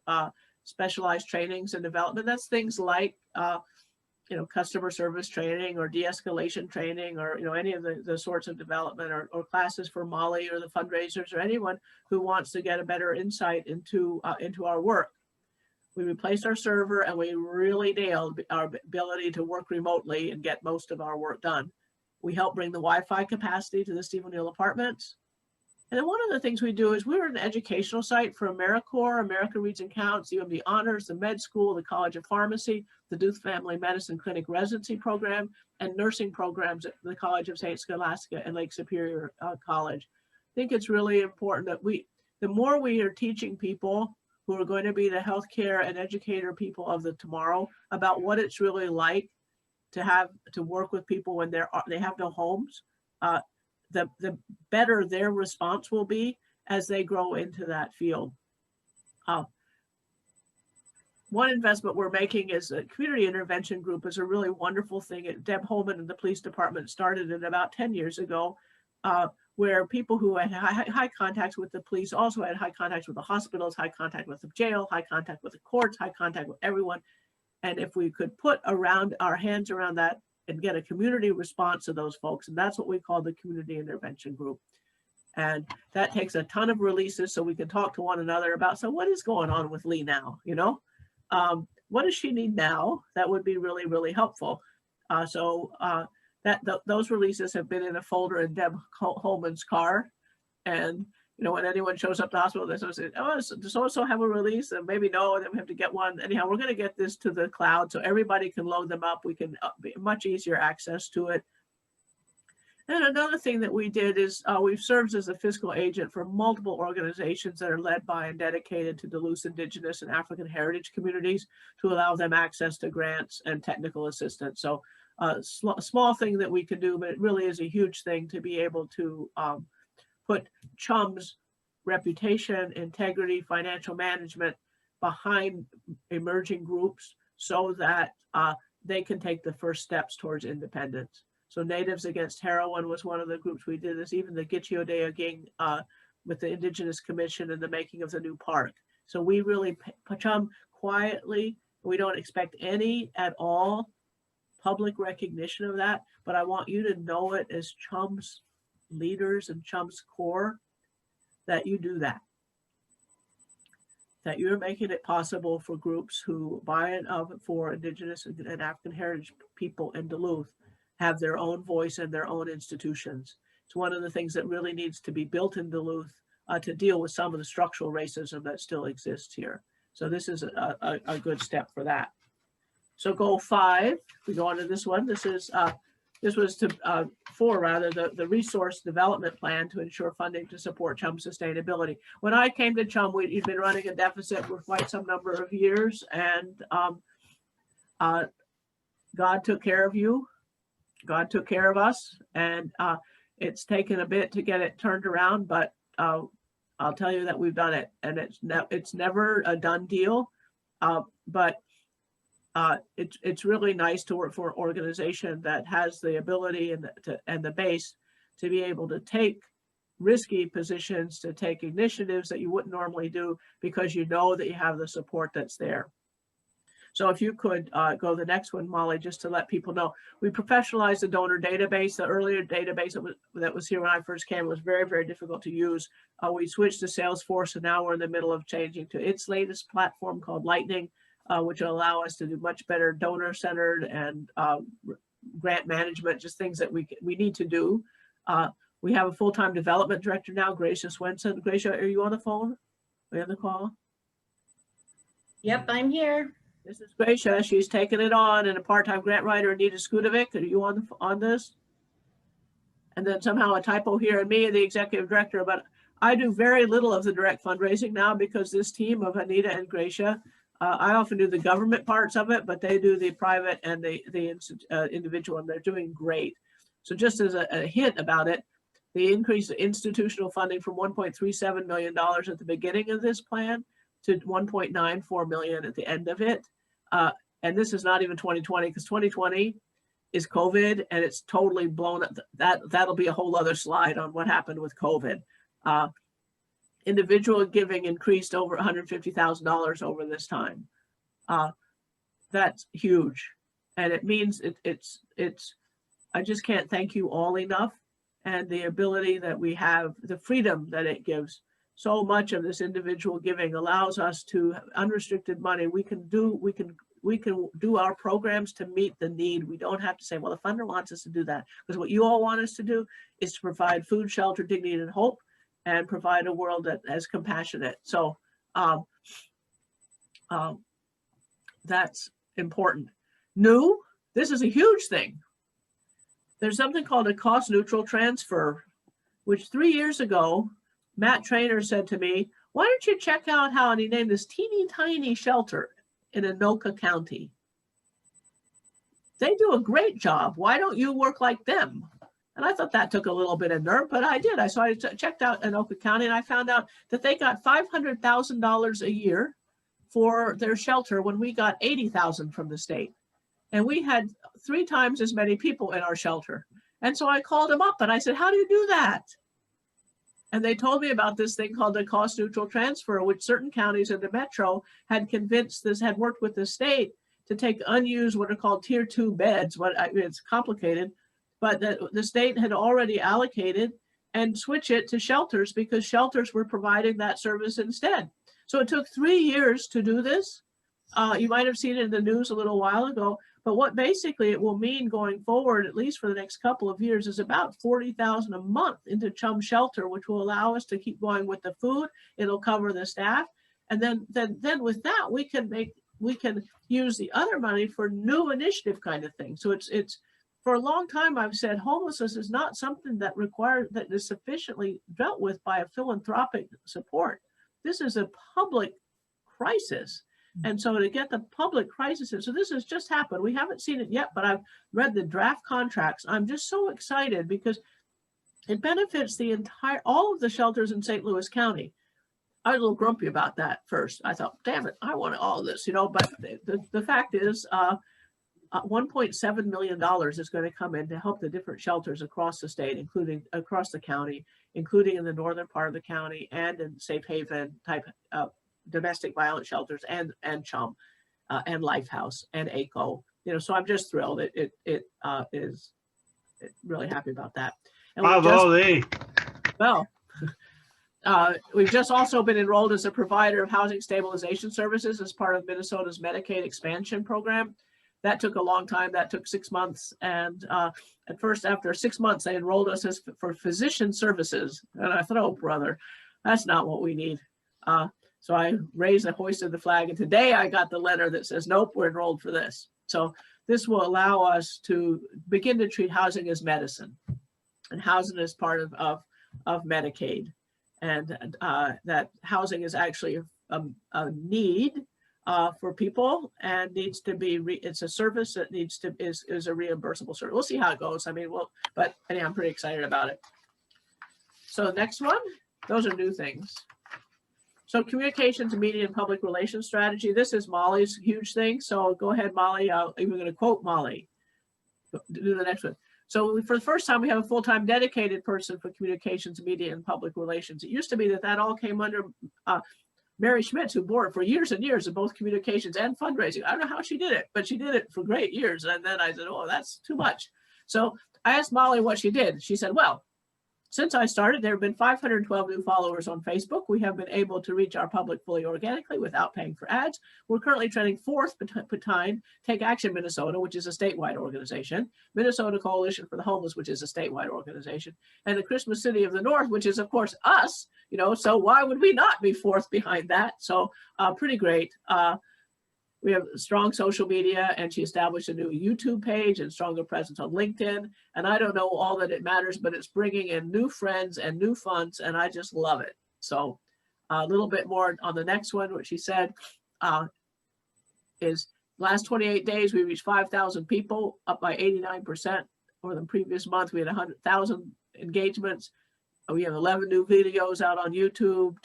specialized trainings and development. That's things like customer service training or de-escalation training, or any of the sorts of development, or classes for Molly or the fundraisers, or anyone who wants to get a better insight into our work. We replaced our server, and we really nailed our ability to work remotely and get most of our work done. We helped bring the Wi-Fi capacity to the Stephen Neal apartments. And then one of the things we do is we're an educational site for AmeriCorps, American Reads and Counts, UMD Honors, the Med School, the College of Pharmacy, the Duke Family Medicine Clinic Residency Program, and nursing programs at the College of St. Scholastica and Lake Superior College. I think it's really important that the more we are teaching people who are going to be the healthcare and educator people of the tomorrow about what it's really like to work with people when they have no homes, the better their response will be as they grow into that field. One investment we're making is a community intervention group is a really wonderful thing. Deb Holman and the police department started it about 10 years ago, where people who had high contacts with the police also had high contacts with the hospitals, high contact with the jail, high contact with the courts, high contact with everyone. And if we could put our hands around that and get a community response to those folks, and that's what we call the community intervention group. And that takes a ton of releases so we can talk to one another about, so what is going on with Lee now, you know? What does she need now? That would be really, really helpful. Those releases have been in a folder in Deb Holman's car. And, you know, when anyone shows up to the hospital, they sort of say, oh, does so-and-so have a release? And maybe no, and then we have to get one. Anyhow, we're going to get this to the cloud so everybody can load them up. We can be much easier access to it. And another thing that we did is we've served as a fiscal agent for multiple organizations that are led by and dedicated to Duluth Indigenous and African heritage communities to allow them access to grants and technical assistance. So a small thing that we can do, but it really is a huge thing to be able to put CHUM's reputation, integrity, financial management behind emerging groups so that they can take the first steps towards independence. So Natives Against Heroin was one of the groups we did this, even the Gitche Odea Gang with the Indigenous Commission and the making of the new park. So we really, CHUM quietly, we don't expect any at all public recognition of that, but I want you to know it as CHUM's leaders and CHUM's core, that you do that. That you're making it possible for groups who, by and of for Indigenous and African heritage people in Duluth, have their own voice and their own institutions. It's one of the things that really needs to be built in Duluth to deal with some of the structural racism that still exists here. So this is a good step for that. So goal 5, we go on to this one. This was the resource development plan to ensure funding to support CHUM sustainability. When I came to CHUM, we'd been running a deficit for quite some number of years, and God took care of you. God took care of us, and it's taken a bit to get it turned around, but I'll tell you that we've done it, and it's never a done deal, but it's really nice to work for an organization that has the ability and the base to be able to take risky positions, to take initiatives that you wouldn't normally do because you know that you have the support that's there. So if you could go to the next one, Molly, just to let people know, we professionalized the donor database. The earlier database that was here when I first came was very, very difficult to use. We switched to Salesforce, and now we're in the middle of changing to its latest platform called Lightning, which will allow us to do much better donor-centered and grant management, just things that we need to do. We have a full-time development director now, Gracia Swenson. Gracia, are you on the phone? Are you on the call? Yep, I'm here. This is Gracia. She's taken it on, and a part-time grant writer, Anita Skudovic. Are you on this? And then somehow a typo here, and me, the executive director. But I do very little of the direct fundraising now because this team of Anita and Gracia, I often do the government parts of it, but they do the private and the individual, and they're doing great. So just as a hint about it, the increase in institutional funding from $1.37 million at the beginning of this plan to $1.94 million at the end of it. And this is not even 2020, because 2020 is COVID, and it's totally blown up. That'll be a whole other slide on what happened with COVID. Individual giving increased over $150,000 over this time. That's huge. And it means I just can't thank you all enough, and the ability that we have, the freedom that it gives. So much of this individual giving allows us to unrestricted money. We can do our programs to meet the need. We don't have to say, well, the funder wants us to do that, because what you all want us to do is to provide food, shelter, dignity, and hope. and provide a world that is compassionate. So that's important. New, this is a huge thing. There's something called a cost neutral transfer, which 3 years ago, Matt Trainer said to me, why don't you check out how, and he named this teeny tiny shelter in Anoka County. They do a great job. Why don't you work like them? And I thought that took a little bit of nerve, but I did. So I checked out Anoka County and I found out that they got $500,000 a year for their shelter when we got $80,000 from the state. And we had 3 times as many people in our shelter. And so I called them up and I said, how do you do that? And they told me about this thing called the cost neutral transfer, which certain counties in the metro had convinced this, had worked with the state to take unused, what are called tier 2 beds. It's complicated, but the state had already allocated and switch it to shelters because shelters were providing that service instead. So it took 3 years to do this. You might have seen it in the news a little while ago, but what basically it will mean going forward, at least for the next couple of years, is about $40,000 a month into Chum Shelter, which will allow us to keep going with the food. It'll cover the staff. And then with that, we can use the other money for new initiative kind of thing. So it's for a long time, I've said homelessness is not something that is sufficiently dealt with by a philanthropic support. This is a public crisis. And so to get the public crisis, so this has just happened. We haven't seen it yet, but I've read the draft contracts. I'm just so excited because it benefits all of the shelters in St. Louis County. I was a little grumpy about that first. I thought, damn it, I want all this, but the fact is $1.7 million is going to come in to help the different shelters across the state, including across the county, including in the northern part of the county and in safe haven type domestic violence shelters and Chum and Lifehouse and ACO. So I'm just thrilled. It is really happy about that. And we've just also been enrolled as a provider of housing stabilization services as part of Minnesota's Medicaid expansion program. That took a long time. That took 6 months. And at first, after 6 months, they enrolled us for physician services. And I thought, oh, brother, that's not what we need. So I raised and hoisted the flag. And today I got the letter that says, nope, we're enrolled for this. So this will allow us to begin to treat housing as medicine and housing as part of Medicaid. And that housing is actually a need for people and needs to be, it's a service that is a reimbursable service. We'll see how it goes. But anyway, I'm pretty excited about it. So next one, those are new things. So communications, media, and public relations strategy. This is Molly's huge thing. So go ahead, Molly. I'm going to quote Molly. Do the next one. So for the first time, we have a full-time dedicated person for communications, media, and public relations. It used to be that all came under Mary Schmitz, who bore it for years and years of both communications and fundraising. I don't know how she did it, but she did it for great years. And then I said, oh, that's too much. So I asked Molly what she did. She said, well, since I started, there have been 512 new followers on Facebook. We have been able to reach our public fully organically without paying for ads. We're currently trending 4th behind Take Action Minnesota, which is a statewide organization, Minnesota Coalition for the Homeless, which is a statewide organization, and the Christmas City of the North, which is, of course, us. So why would we not be 4th behind that? So pretty great. We have strong social media, and she established a new YouTube page and stronger presence on LinkedIn. And I don't know all that it matters, but it's bringing in new friends and new funds, and I just love it. So a little bit more on the next one, what she said is last 28 days, we reached 5,000 people, up by 89% over the previous month. We had 100,000 engagements. We have 11 new videos out on YouTube,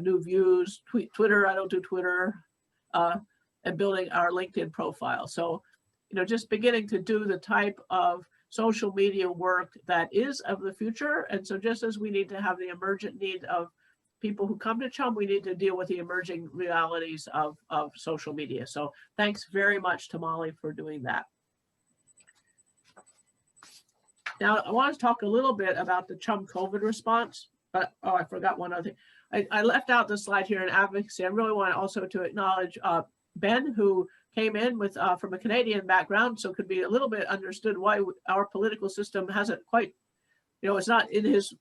new views, Twitter. I don't do Twitter. And building our LinkedIn profile. So, just beginning to do the type of social media work that is of the future. And so just as we need to have the emergent need of people who come to Chum, we need to deal with the emerging realities of social media. So thanks very much to Molly for doing that. Now, I want to talk a little bit about the Chum COVID response, but I forgot one other thing. I left out the slide here in advocacy. I really want also to acknowledge Ben, who came in with from a Canadian background, so could be a little bit understood why our political system hasn't quite, it's not in his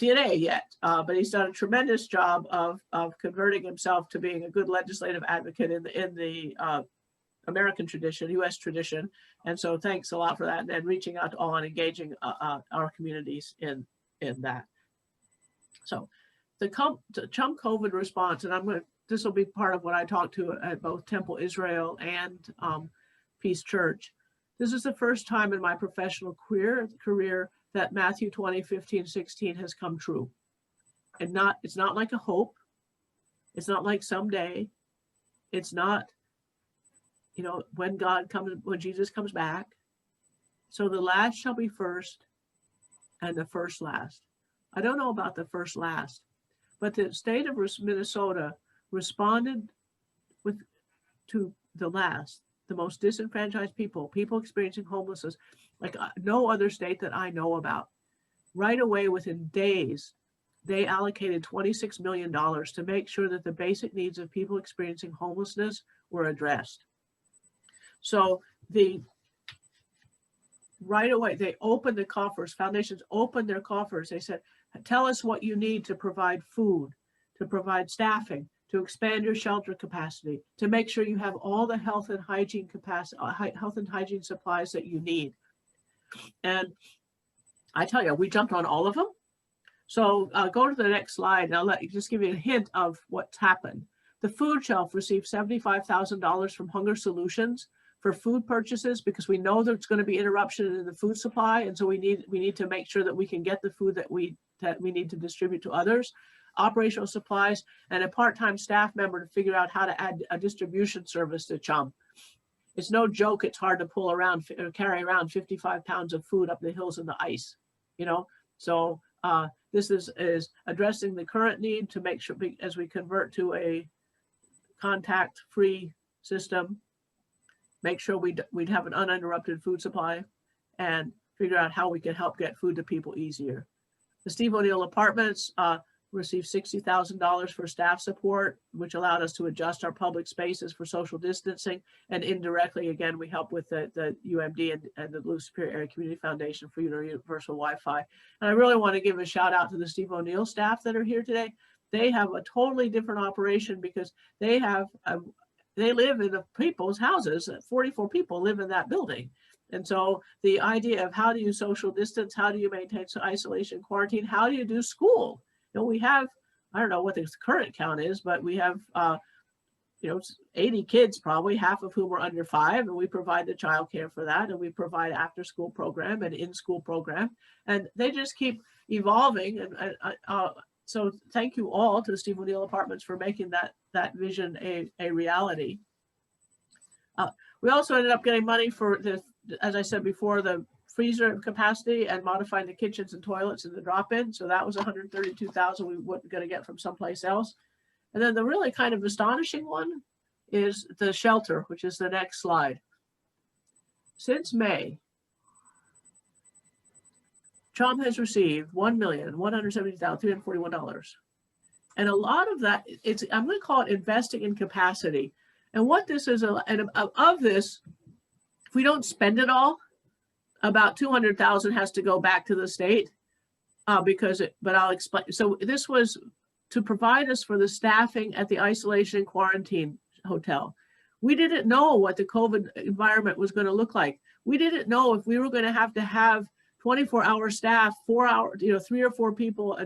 DNA yet, but he's done a tremendous job of converting himself to being a good legislative advocate in the American tradition, U.S. tradition. And so thanks a lot for that, and reaching out to all and engaging our communities in that. So the CHUM COVID response, and this will be part of what I talked to at both Temple Israel and Peace Church. This is the first time in my professional career that Matthew 20:15-16 has come true. And it's not like a hope. It's not like someday. It's not, when Jesus comes back. So the last shall be first and the first last. I don't know about the first last, but the state of Minnesota responded to the last, the most disenfranchised people experiencing homelessness, like no other state that I know about. Right away, within days, they allocated $26 million to make sure that the basic needs of people experiencing homelessness were addressed. So right away, they opened the coffers, foundations opened their coffers. They said, tell us what you need to provide food, to provide staffing, to expand your shelter capacity, to make sure you have all the health and hygiene supplies that you need. And I tell you, we jumped on all of them. So go to the next slide, and I'll just give you a hint of what's happened. The food shelf received $75,000 from Hunger Solutions for food purchases, because we know there's going to be interruption in the food supply, and so we need to make sure that we can get the food that we need to distribute to others. Operational supplies, and a part-time staff member to figure out how to add a distribution service to CHUM. It's no joke. It's hard to carry around 55 pounds of food up the hills in the ice, So this is addressing the current need to make sure, as we convert to a contact-free system, make sure we'd have an uninterrupted food supply, and figure out how we can help get food to people easier. The Steve O'Neill Apartments received $60,000 for staff support, which allowed us to adjust our public spaces for social distancing. And indirectly, again, we help with the UMD and the Blue Superior Area Community Foundation for Universal Wi-Fi. And I really want to give a shout out to the Steve O'Neill staff that are here today. They have a totally different operation, because they live in the people's houses. 44 people live in that building. And so the idea of how do you social distance, how do you maintain isolation, quarantine, how do you do school? We have, I don't know what the current count is, but we have, 80 kids probably, half of whom are under 5, and we provide the childcare for that, and we provide after school program and in-school program, and they just keep evolving. And so thank you all to the Steve O'Neill Apartments for making that vision a reality. We also ended up getting money for as I said before, the freezer capacity and modifying the kitchens and toilets in the drop-in. So that was $132,000 we weren't going to get from someplace else. And then the really kind of astonishing one is the shelter, which is the next slide. Since May, CHUM has received $1,170,341. And a lot of that, I'm going to call it investing in capacity. And what this is, and of this, if we don't spend it all, about $200,000 has to go back to the state but I'll explain. So this was to provide us for the staffing at the isolation and quarantine hotel. We didn't know what the COVID environment was going to look like. We didn't know if we were going to have 24-hour staff, 4 hours, 3 or 4 people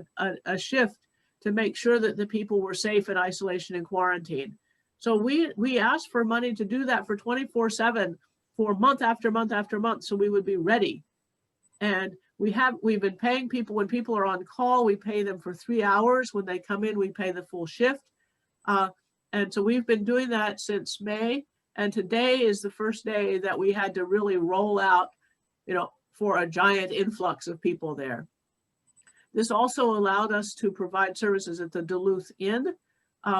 a shift to make sure that the people were safe in isolation and quarantine. So we asked for money to do that for 24/7 for month after month after month, so we would be ready. And we've been paying people when people are on call. We pay them for 3 hours. When they come in, we pay the full shift. And so we've been doing that since May. And today is the first day that we had to really roll out, for a giant influx of people there. This also allowed us to provide services at the Duluth Inn,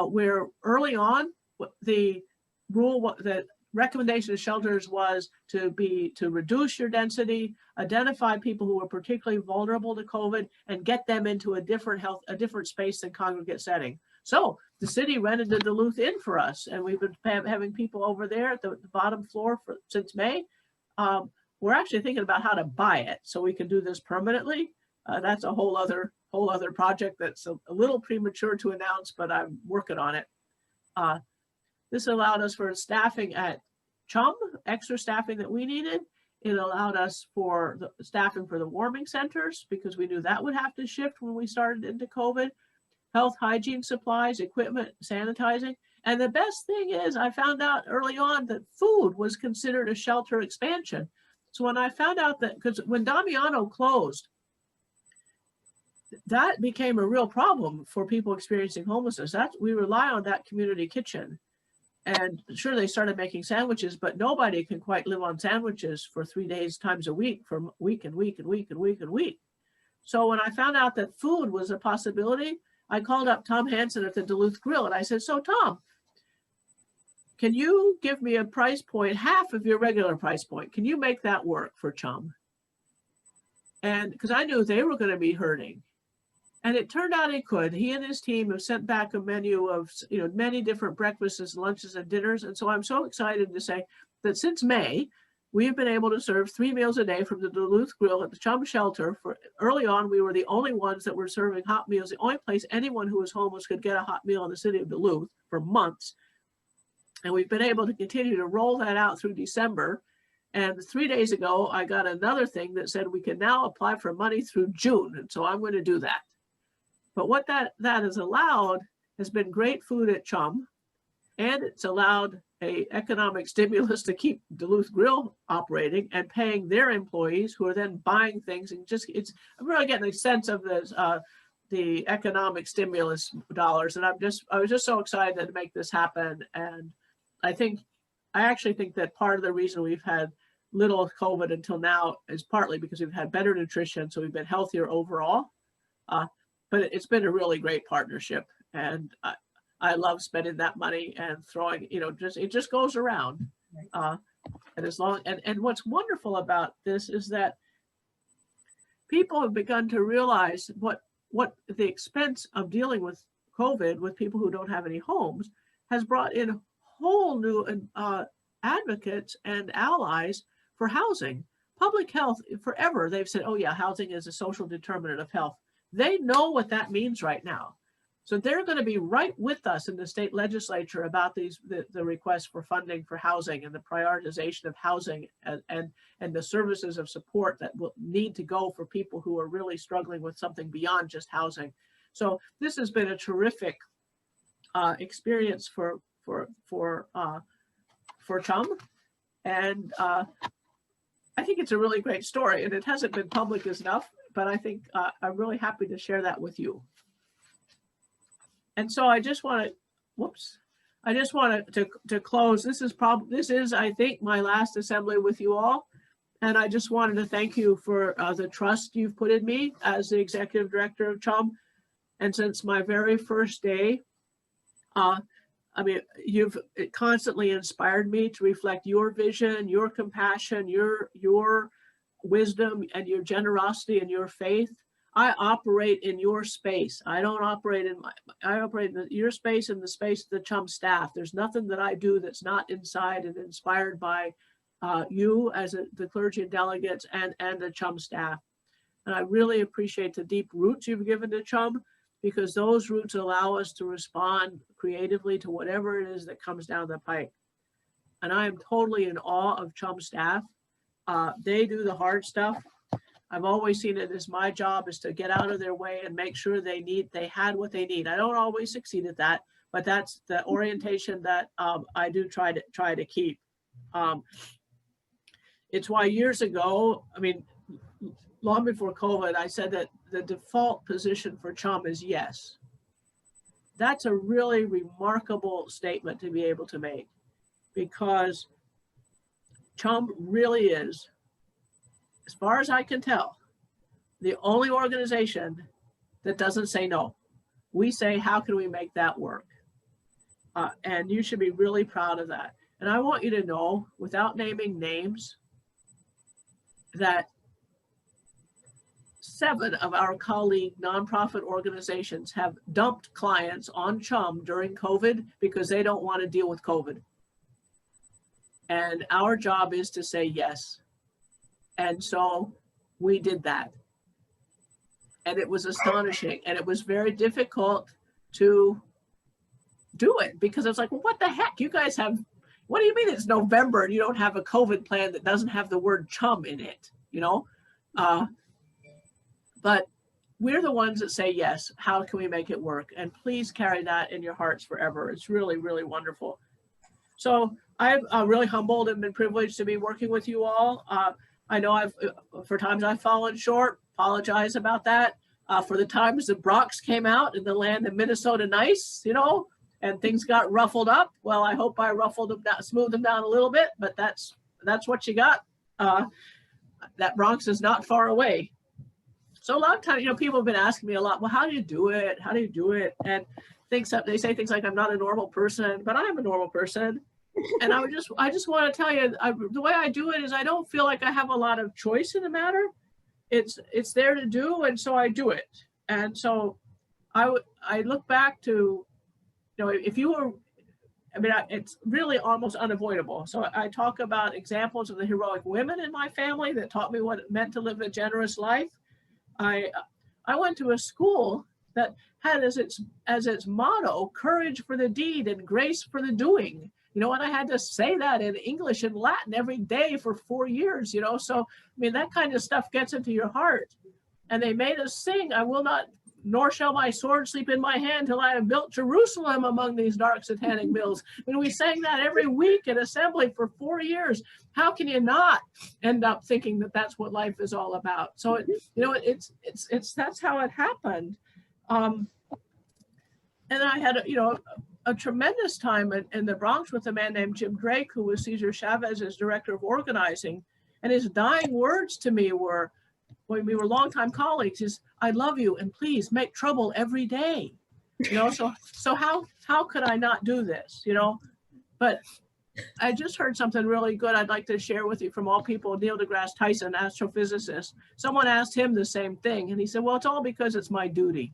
where early on the recommendation of shelters was to reduce your density, identify people who were particularly vulnerable to COVID, and get them into a different space than congregate setting. So the city rented the Duluth Inn for us, and we've been having people over there at the bottom floor since May. We're actually thinking about how to buy it so we can do this permanently. That's a whole other whole other project that's a little premature to announce, but I'm working on it. This allowed us for staffing at CHUM, extra staffing that we needed. It allowed us for the staffing for the warming centers because we knew that would have to shift when we started into COVID. Health, hygiene supplies, equipment, sanitizing. And the best thing is I found out early on that food was considered a shelter expansion. So when I found out that, because when Damiano closed, that became a real problem for people experiencing homelessness. We rely on that community kitchen. And sure, they started making sandwiches, but nobody can quite live on sandwiches for 3 days times a week for week and week and week and week and week. So when I found out that food was a possibility, I called up Tom Hansen at the Duluth Grill and I said, so Tom, can you give me a price point, half of your regular price point? Can you make that work for CHUM? And because I knew they were going to be hurting. And it turned out he could. He and his team have sent back a menu of, many different breakfasts, lunches, and dinners. And so I'm so excited to say that since May, we've been able to serve 3 meals a day from the Duluth Grill at the CHUM shelter. Early on, we were the only ones that were serving hot meals, the only place anyone who was homeless could get a hot meal in the city of Duluth for months. And we've been able to continue to roll that out through December. And 3 days ago, I got another thing that said we can now apply for money through June. And so I'm going to do that. But what that has allowed has been great food at CHUM, and it's allowed a economic stimulus to keep Duluth Grill operating and paying their employees who are then buying things. And I'm really getting a sense of this, the economic stimulus dollars. And I was just so excited to make this happen. And I actually think that part of the reason we've had little COVID until now is partly because we've had better nutrition. So we've been healthier overall. But it's been a really great partnership, and I love spending that money and throwing, it just goes around. And what's wonderful about this is that people have begun to realize what the expense of dealing with COVID with people who don't have any homes has brought in whole new advocates and allies for housing. Public health, forever, they've said, oh yeah, housing is a social determinant of health. They know what that means right now. So they're going to be right with us in the state legislature about the request for funding for housing and the prioritization of housing and the services of support that will need to go for people who are really struggling with something beyond just housing. So this has been a terrific experience for CHUM. And I think it's a really great story, and it hasn't been public enough, but I think I'm really happy to share that with you. And so I just want to close. This is, I think, my last assembly with you all. And I just wanted to thank you for the trust you've put in me as the executive director of CHUM. And since my very first day, you've constantly inspired me to reflect your vision, your compassion, your wisdom, and your generosity and your faith. I operate in your space. I operate in your space and the space of the CHUM staff. There's nothing that I do that's not inside and inspired by you as the clergy and delegates and the CHUM staff. And I really appreciate the deep roots you've given to CHUM, because those roots allow us to respond creatively to whatever it is that comes down the pike. And I am totally in awe of CHUM staff. They do the hard stuff. I've always seen it as my job is to get out of their way and make sure they had what they need. I don't always succeed at that, but that's the orientation that I do try to keep. It's why years ago, long before COVID, I said that the default position for CHUM is yes. That's a really remarkable statement to be able to make, because CHUM really is, as far as I can tell, the only organization that doesn't say no. We say, how can we make that work? And you should be really proud of that. And I want you to know, without naming names, that 7 of our colleague nonprofit organizations have dumped clients on CHUM during COVID because they don't want to deal with COVID. And our job is to say yes. And so we did that. And it was astonishing. And it was very difficult to do it because it's like, well, what the heck? You guys have, what do you mean it's November and you don't have a COVID plan that doesn't have the word chum in it, you know? But we're the ones that say, yes, how can we make it work? And please carry that in your hearts forever. It's really, really wonderful. So I'm really humbled and been privileged to be working with you all. I know for times I've fallen short, apologize about that. For the times the Bronx came out in the land of Minnesota nice, you know, and things got ruffled up. Well, I hope I ruffled them down, smoothed them down a little bit, but that's what you got. That Bronx is not far away. So a lot of times, you know, people have been asking me a lot, well, how do you do it? How do you do it? And they say things like, I'm not a normal person, but I am a normal person. And I just want to tell you, the way I do it is I don't feel like I have a lot of choice in the matter. It's there to do, and so I do it. And so I look back to, you know, if you were, I mean, it's really almost unavoidable. So I talk about examples of the heroic women in my family that taught me what it meant to live a generous life. I went to a school that had as its motto, courage for the deed and grace for the doing. You know, and I had to say that in English and Latin every day for 4 years, you know. So, I mean, that kind of stuff gets into your heart. And they made us sing, I will not, nor shall my sword sleep in my hand till I have built Jerusalem among these dark satanic mills. I mean, we sang that every week at assembly for 4 years. How can you not end up thinking that that's what life is all about? So, that's how it happened. And I had, a tremendous time in the Bronx with a man named Jim Drake, who was Cesar Chavez's director of organizing. And his dying words to me were, when we were longtime colleagues, is, I love you and please make trouble every day. You know, so how could I not do this, you know? But I just heard something really good I'd like to share with you from all people, Neil deGrasse Tyson, astrophysicist. Someone asked him the same thing. And he said, well, it's all because it's my duty.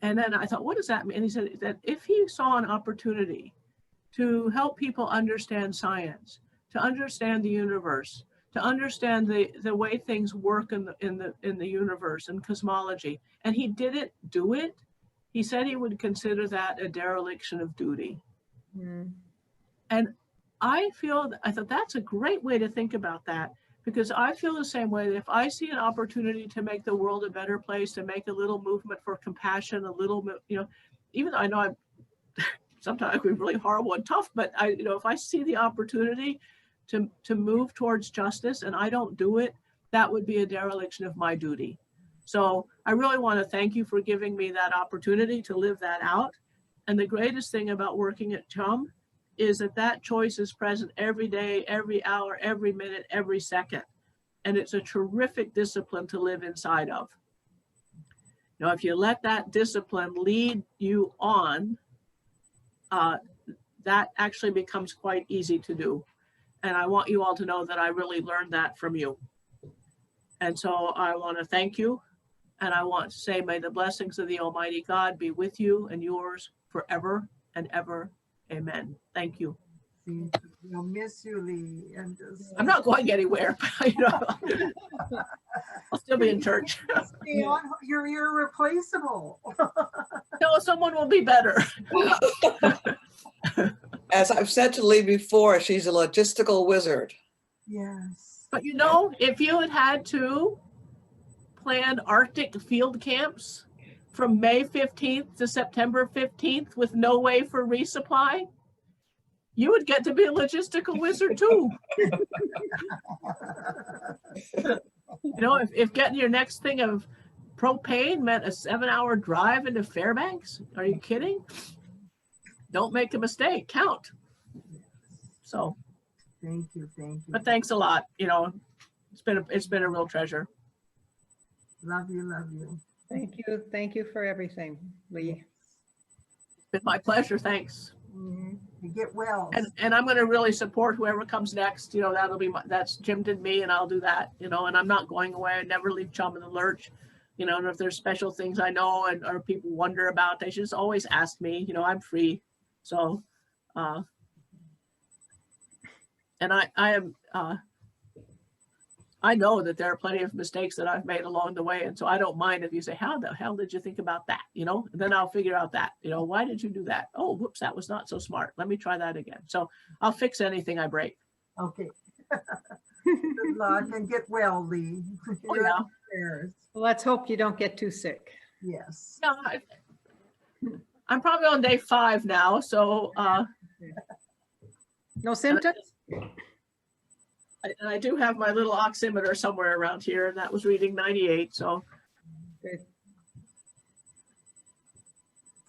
And then I thought, what does that mean? And he said that if he saw an opportunity to help people understand science, to understand the universe, to understand the way things work in the universe and cosmology, and he didn't do it, he said he would consider that a dereliction of duty. Mm. And I thought that's a great way to think about that, because I feel the same way, that if I see an opportunity to make the world a better place, to make a little movement for compassion, a little, even though I know sometimes I can be really horrible and tough, but if I see the opportunity to move towards justice and I don't do it, that would be a dereliction of my duty. So I really want to thank you for giving me that opportunity to live that out. And the greatest thing about working at CHUM is that choice is present every day, every hour, every minute, every second. And it's a terrific discipline to live inside of. Now, if you let that discipline lead you on, that actually becomes quite easy to do. And I want you all to know that I really learned that from you. And so I want to thank you. And I want to say, may the blessings of the Almighty God be with you and yours forever and ever. Amen. Thank you. We'll miss you, Lee. I'm not going anywhere. I'll still be in church. You're irreplaceable. No, someone will be better. As I've said to Lee before, she's a logistical wizard. Yes. But if you had to plan Arctic field camps from May 15th to September 15th with no way for resupply, you would get to be a logistical wizard too. If getting your next thing of propane meant a 7-hour drive into Fairbanks, are you kidding? Don't make a mistake, count. So. Thank you. But thanks a lot. It's been a real treasure. Love you. Thank you for everything, Lee. It's been my pleasure. Thanks. Mm-hmm. You get well. And I'm going to really support whoever comes next. That's Jim did me, and I'll do that. And I'm not going away. I never leave CHUM in the lurch. And if there's special things I know or people wonder about, they should just always ask me. I'm free. So, and I am. I know that there are plenty of mistakes that I've made along the way. And so I don't mind if you say, how the hell did you think about that? You know, and then I'll figure out that, you know, why did you do that? Oh, whoops, that was not so smart. Let me try that again. So I'll fix anything I break. Okay. Good luck and get well, Lee. Oh, You're yeah. upstairs. Let's hope you don't get too sick. Yes. Yeah, I'm probably on day 5 now. So No symptoms? I do have my little oximeter somewhere around here, and that was reading 98. So, Good.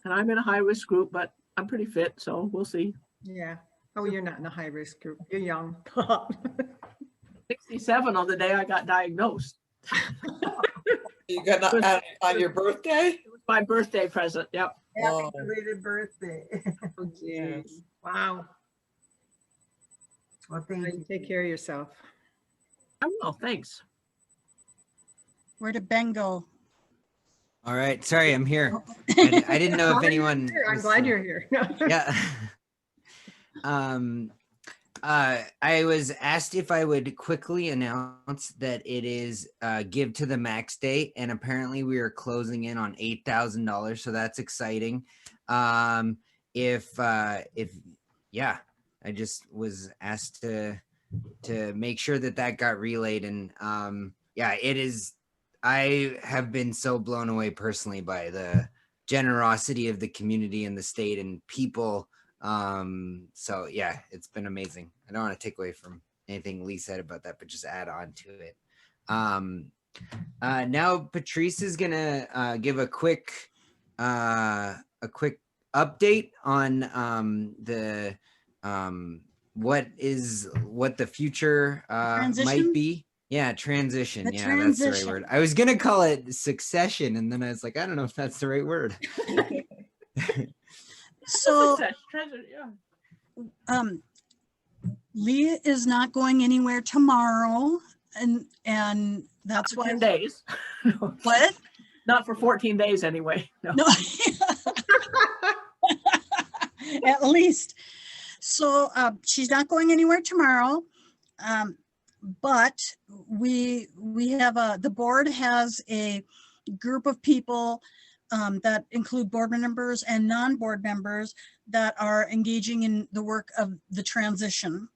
and I'm in a high risk group, but I'm pretty fit. So we'll see. Yeah. Oh, you're not in a high risk group. You're young. 67 on the day I got diagnosed. You got on your birthday? It was my birthday present. Yep. Happy Oh. belated birthday. Oh, geez. Wow. Well, thank you. Take care of yourself. I will. Thanks. Where did Ben go? All right. Sorry, I'm here. I didn't know if anyone. I'm was- glad you're here. Yeah. I was asked if I would quickly announce that it is Give to the Max Day, and apparently we are closing in on $8,000, so that's exciting. Yeah, I just was asked to make sure that got relayed, and yeah, it is. I have been so blown away personally by the generosity of the community and the state and people. So yeah, it's been amazing. I don't want to take away from anything Lee said about that, but just add on to it. Now Patrice is gonna give a quick update on what the future might Transition? be. Yeah, transition. The Yeah, that's the right transition. word. I was gonna call it succession, and then I was like, I don't know if that's the right word. So Yeah. Lee is not going anywhere tomorrow, and that's For why 10 days. What? Not for 14 days anyway. No. No. At least. So she's not going anywhere tomorrow. But we have the board has a group of people that include board members and non-board members that are engaging in the work of the transition.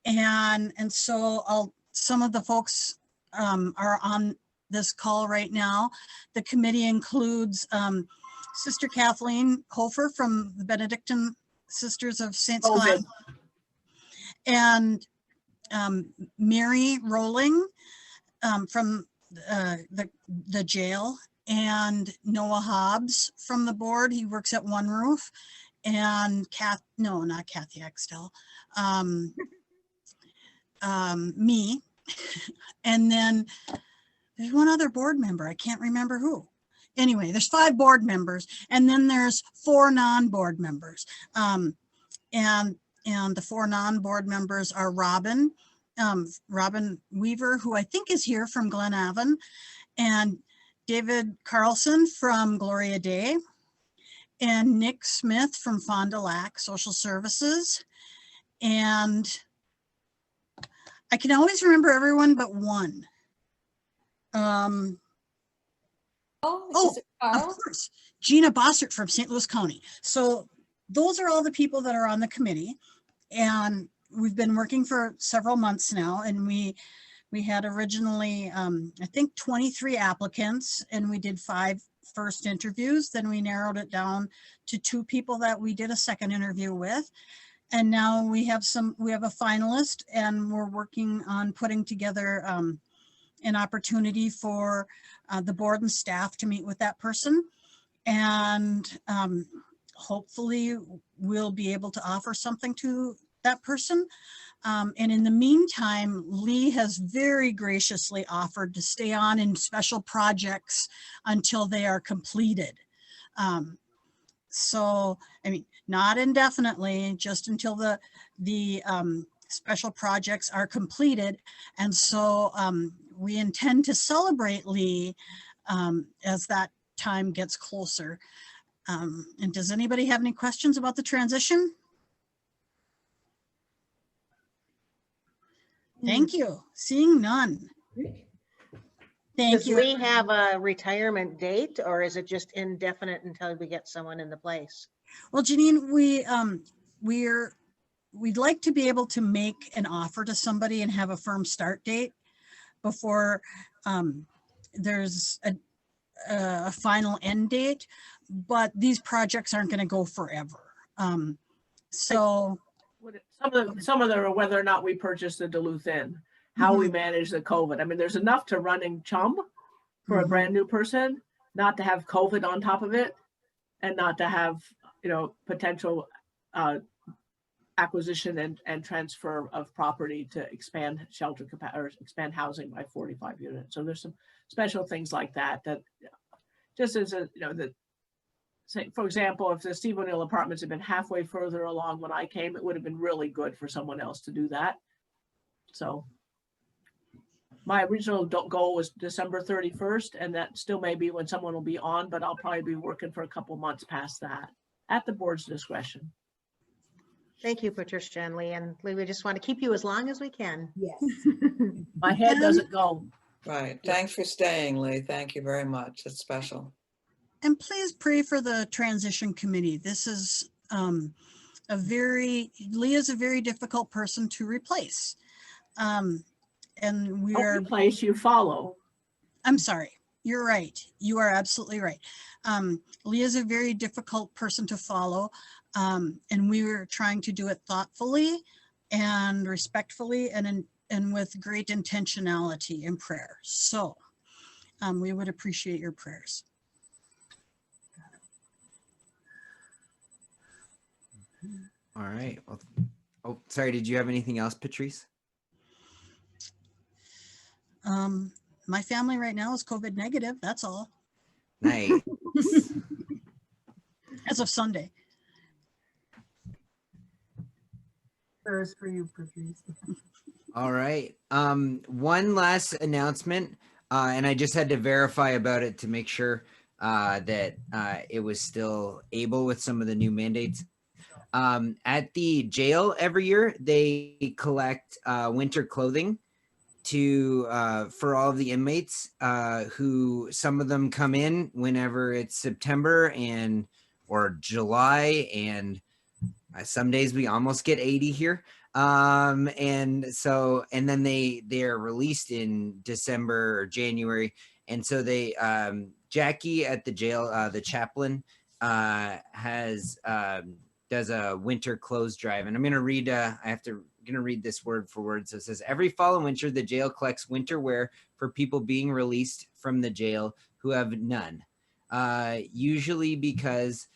And so some of the folks are on this call right now. The committee includes Sister Kathleen Hofer from the Benedictine Sisters of St. Scholastic, and Mary Rowling from the jail, and Noah Hobbs from the board. He works at One Roof, and not Kathy Extel, me, and then there's one other board member. I can't remember who. Anyway, there's 5 board members, and then there's 4 non-board members. And the 4 non-board members are Robin Weaver, who I think is here from Glenavon, and David Carlson from Gloria Day, and Nick Smith from Fond du Lac Social Services. And I can always remember everyone but one. Of course, Gina Bossert from St. Louis County. So those are all the people that are on the committee, and we've been working for several months now, and we had originally I think 23 applicants, and we did 5 first interviews. Then we narrowed it down to 2 people that we did a second interview with, and now we have a finalist, and we're working on putting together an opportunity for the board and staff to meet with that person, and hopefully we'll be able to offer something to that person. And in the meantime, Lee has very graciously offered to stay on in special projects until they are completed. So, I mean, not indefinitely, just until the special projects are completed. And so we intend to celebrate Lee as that time gets closer. And does anybody have any questions about the transition? Thank you. Seeing none. Thank Does you. Lee have a retirement date, or is it just indefinite until we get someone in the place? Well, Janine, we'd like to be able to make an offer to somebody and have a firm start date before there's a final end date, but these projects aren't going to go forever. So Some of them are whether or not we purchase the Duluth Inn, how we manage the COVID. I mean, there's enough to running Chum for a brand new person, not to have COVID on top of it, and not to have, potential acquisition and transfer of property to expand shelter capacity or expand housing by 45 units. So there's some special things like that just as say, for example, if the Steve O'Neill Apartments had been halfway further along when I came, it would have been really good for someone else to do that. So my original goal was December 31st, and that still may be when someone will be on, but I'll probably be working for a couple months past that at the board's discretion. Thank you, Patricia and Lee. And Lee, we just want to keep you as long as we can. Yes. My head doesn't go. Right. Thanks for staying, Lee. Thank you very much. It's special. And please pray for the transition committee. This is Leah's a very difficult person to replace. And we Don't are replace, you follow. I'm sorry. You're right. You are absolutely right. Leah's a very difficult person to follow. And we were trying to do it thoughtfully and respectfully and with great intentionality in prayer. So we would appreciate your prayers. All right. Well, oh, sorry. Did you have anything else, Patrice? My family right now is COVID negative. That's all. Nice. As of Sunday. Prayers for you, Patrice. All right. One last announcement, and I just had to verify about it to make sure that it was still able with some of the new mandates. At the jail every year, they collect winter clothing for all of the inmates who some of them come in whenever it's September or July, and some days we almost get 80 here. And then they're released in December or January. And so Jackie at the jail, the chaplain, does a winter clothes drive. And I'm going to read, gonna read this word for word. So it says, every fall and winter, the jail collects winter wear for people being released from the jail who have none, usually because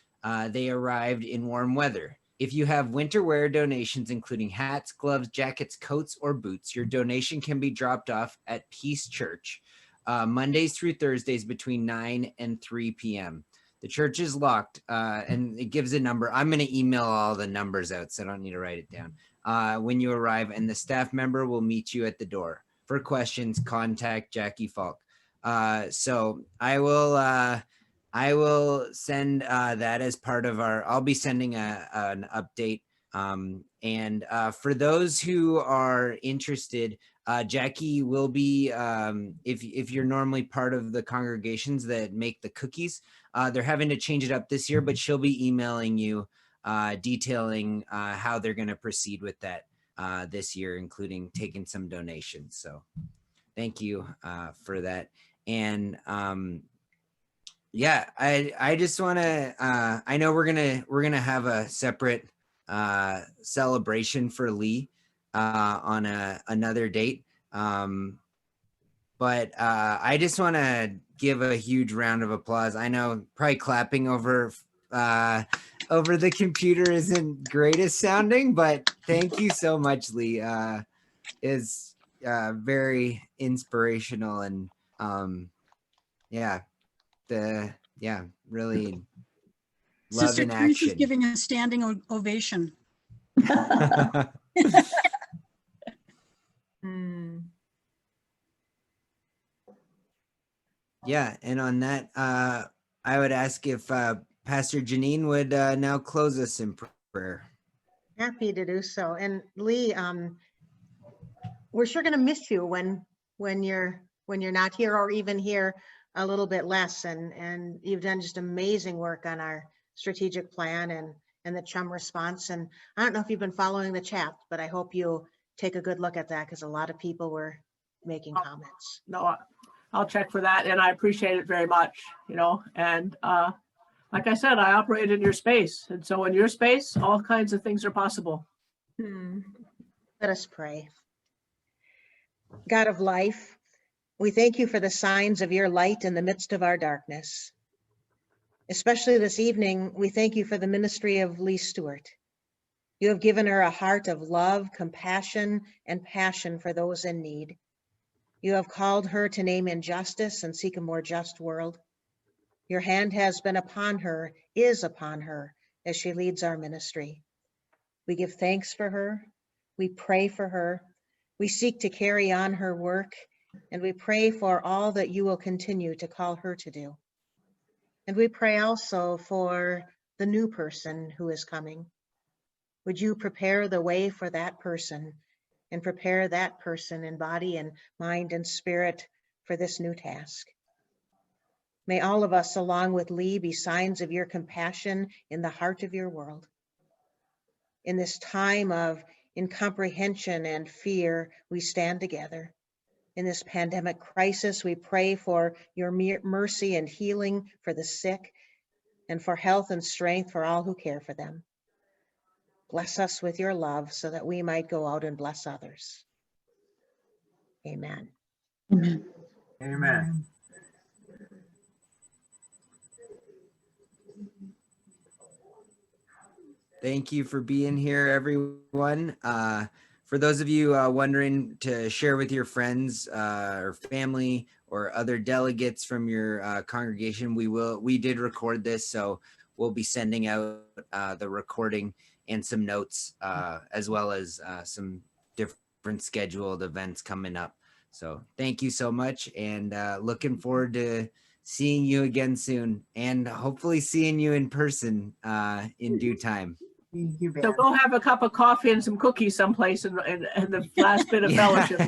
they arrived in warm weather. If you have winter wear donations, including hats, gloves, jackets, coats, or boots, your donation can be dropped off at Peace Church, Mondays through Thursdays between 9 and 3 p.m. The church is locked, and it gives a number. I'm going to email all the numbers out, so I don't need to write it down. When you arrive, and the staff member will meet you at the door. For questions, contact Jackie Falk. So I will send that as part of I'll be sending an update. And for those who are interested, Jackie will be, if you're normally part of the congregations that make the cookies, they're having to change it up this year, but she'll be emailing you detailing how they're going to proceed with that this year, including taking some donations. So thank you for that. And yeah, I just want to, I know we're going to have a separate celebration for Lee on another date. But I just want to give a huge round of applause. I know probably clapping over the computer isn't greatest sounding, but thank you so much, Lee. Is very inspirational and really love Sister in Teresa is action. giving a standing ovation. Yeah, and on that, I would ask if Pastor Janine would now close us in prayer. Happy to do so. And Lee, we're sure going to miss you when when you're not here, or even here a little bit less. And you've done just amazing work on our strategic plan and the CHUM response. And I don't know if you've been following the chat, but I hope you'll take a good look at that, because a lot of people were making comments. No, I'll check for that, and I appreciate it very much, you know, and like I said, I operate in your space. And so in your space, all kinds of things are possible. Let us pray. God of life, we thank you for the signs of your light in the midst of our darkness. Especially this evening, we thank you for the ministry of Lee Stewart. You have given her a heart of love, compassion, and passion for those in need. You have called her to name injustice and seek a more just world. Your hand has been upon her, is upon her, as she leads our ministry. We give thanks for her. We pray for her. We seek to carry on her work, and we pray for all that you will continue to call her to do. And we pray also for the new person who is coming. Would you prepare the way for that person, and prepare that person in body and mind and spirit for this new task? May all of us, along with Lee, be signs of your compassion in the heart of your world. In this time of incomprehension and fear, we stand together. In this pandemic crisis, we pray for your mercy and healing for the sick, and for health and strength for all who care for them. Bless us with your love so that we might go out and bless others. Amen. Amen. Thank you for being here, everyone. For those of you wondering to share with your friends or family or other delegates from your congregation, we did record this, so we'll be sending out the recording and some notes, as well as some different scheduled events coming up. So thank you so much, and looking forward to seeing you again soon, and hopefully seeing you in person in due time. So go have a cup of coffee and some cookies someplace and the last bit of fellowship.